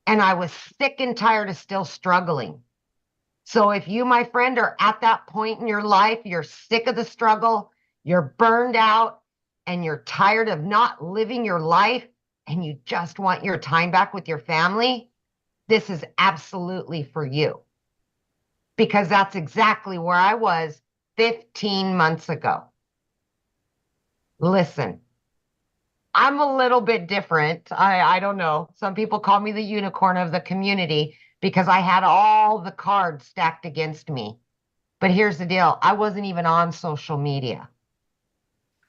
And I was sick and tired of still struggling. So if you, my friend, are at that point in your life, you're sick of the struggle, you're burned out, and you're tired of not living your life, and you just want your time back with your family, this is absolutely for you. Because that's exactly where I was 15 months ago. Listen, I'm a little bit different. I don't know. Some people call me the unicorn of the community because I had all the cards stacked against me. But here's the deal. I wasn't even on social media.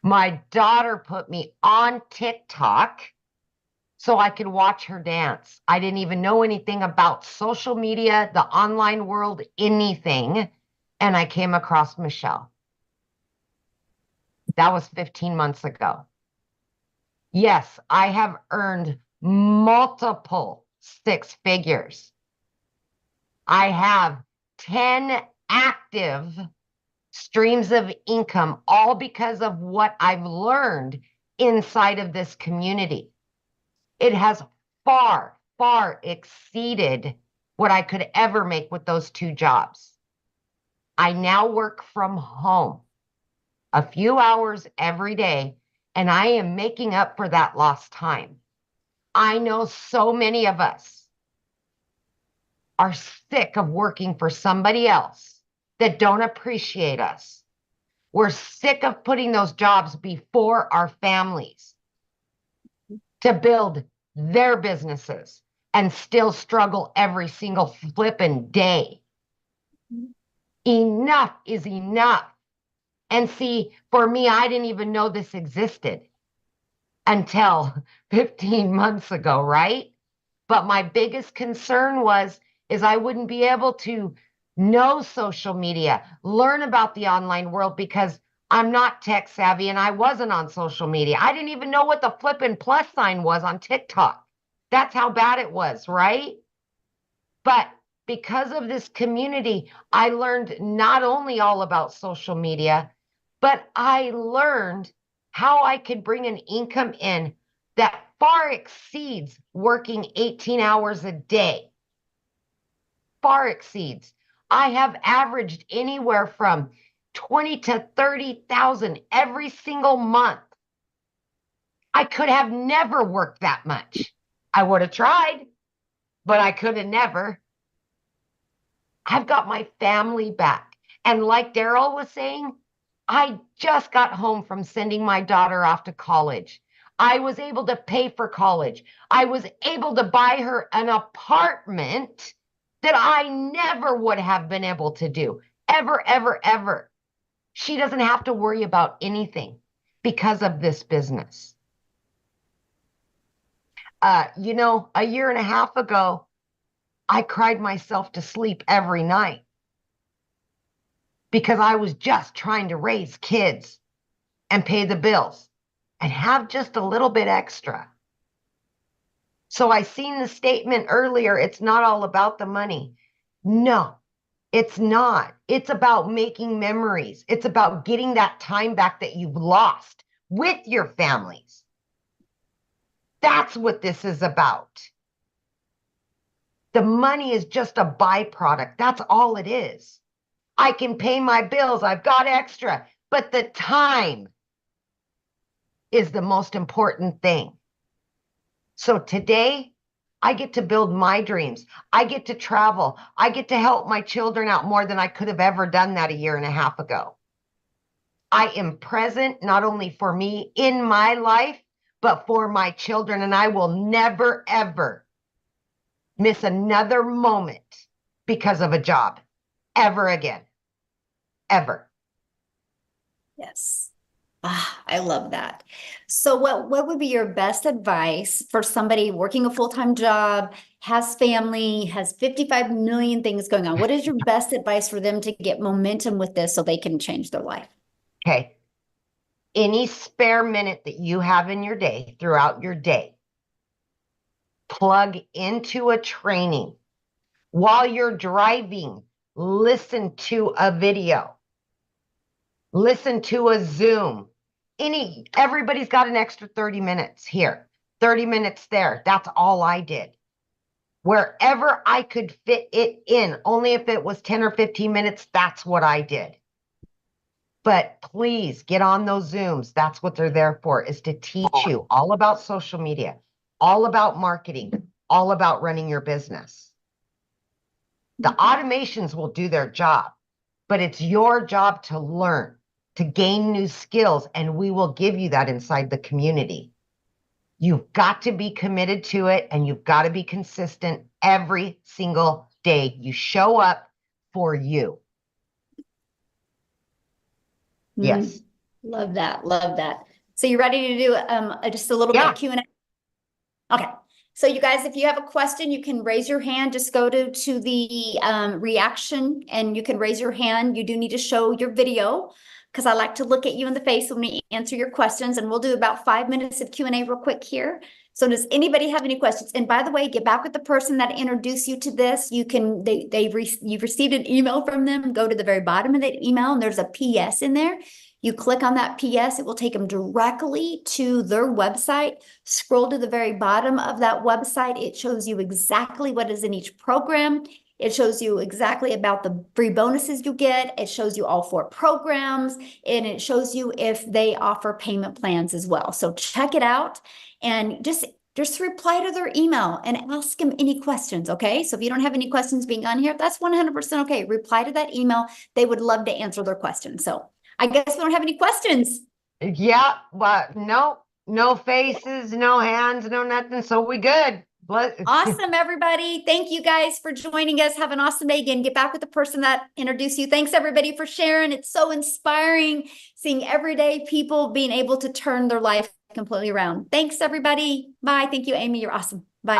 My daughter put me on TikTok so I could watch her dance. I didn't even know anything about social media, the online world, anything. And I came across Michelle. That was 15 months ago. Yes, I have earned multiple 6 figures. I have 10 active streams of income, all because of what I've learned inside of this community. It has far, far exceeded what I could ever make with those 2 jobs. I now work from home a few hours every day, and I am making up for that lost time. I know so many of us are sick of working for somebody else that don't appreciate us. We're sick of putting those jobs before our families to build their businesses and still struggle every single flipping day. Enough is enough. And see, for me, I didn't even know this existed until 15 months ago, right? But my biggest concern is I wouldn't be able to know social media, learn about the online world because I'm not tech savvy and I wasn't on social media. I didn't even know what the flippin' plus sign was on TikTok. That's how bad it was, right? But because of this community, I learned not only all about social media, but I learned how I could bring an income in that far exceeds working 18 hours a day. Far exceeds. I have averaged anywhere from 20 to 30,000 every single month. I could have never worked that much. I would have tried, but I could have never. I've got my family back. And like Daryl was saying, I just got home from sending my daughter off to college. I was able to pay for college. I was able to buy her an apartment that I never would have been able to do. Ever, ever, ever. She doesn't have to worry about anything because of this business. A year and a half ago, I cried myself to sleep every night because I was just trying to raise kids and pay the bills and have just a little bit extra. So I seen the statement earlier, it's not all about the money. No, it's not. It's about making memories. It's about getting that time back that you've lost with your families. That's what this is about. The money is just a byproduct. That's all it is. I can pay my bills. I've got extra, but the time is the most important thing. So today, I get to build my dreams. I get to travel. I get to help my children out more than I could have ever done that a year and a half ago. I am present not only for me in my life, but for my children. And I will never, ever miss another moment because of a job ever again. Ever. Yes. Ah, I love that. So what would be your best advice for somebody working a full-time job, has family, has 55 million things going on? What is your best advice for them to get momentum with this so they can change their life? Okay. Any spare minute that you have in your day, throughout your day, plug into a training. While you're driving, listen to a video. Listen to a Zoom. Everybody's got an extra 30 minutes here, 30 minutes there. That's all I did. Wherever I could fit it in, only if it was 10 or 15 minutes, that's what I did. But please get on those Zooms. That's what they're there for, is to teach you all about social media, all about marketing, all about running your business. The automations will do their job, but it's your job to learn, to gain new skills, and we will give you that inside the community. You've got to be committed to it, and you've got to be consistent every single day. You show up for you. Yes. Love that. Love that. So you ready to do just a little bit of Q&A? Okay. So you guys, if you have a question, you can raise your hand. Just go to the reaction and you can raise your hand. You do need to show your video because I like to look at you in the face when we answer your questions, and we'll do about 5 minutes of Q&A real quick here. So does anybody have any questions? And by the way, get back with the person that introduced you to this. You can, you've received an email from them. Go to the very bottom of that email and there's a PS in there. You click on that PS, it will take them directly to their website. Scroll to the very bottom of that website. It shows you exactly what is in each program. It shows you exactly about the free bonuses you get. It shows you all 4 programs, and it shows you if they offer payment plans as well. So check it out and just reply to their email and ask them any questions, okay? So if you don't have any questions being on here, that's 100% okay. Reply to that email. They would love to answer their questions. So I guess we don't have any questions. Yeah, but no faces, no hands, no nothing. So we good. Awesome, everybody. Thank you guys for joining us. Have an awesome day. Again, get back with the person that introduced you. Thanks, everybody, for sharing. It's so inspiring seeing everyday people being able to turn their life completely around. Thanks, everybody. Bye. Thank you, Amy. You're awesome. Bye.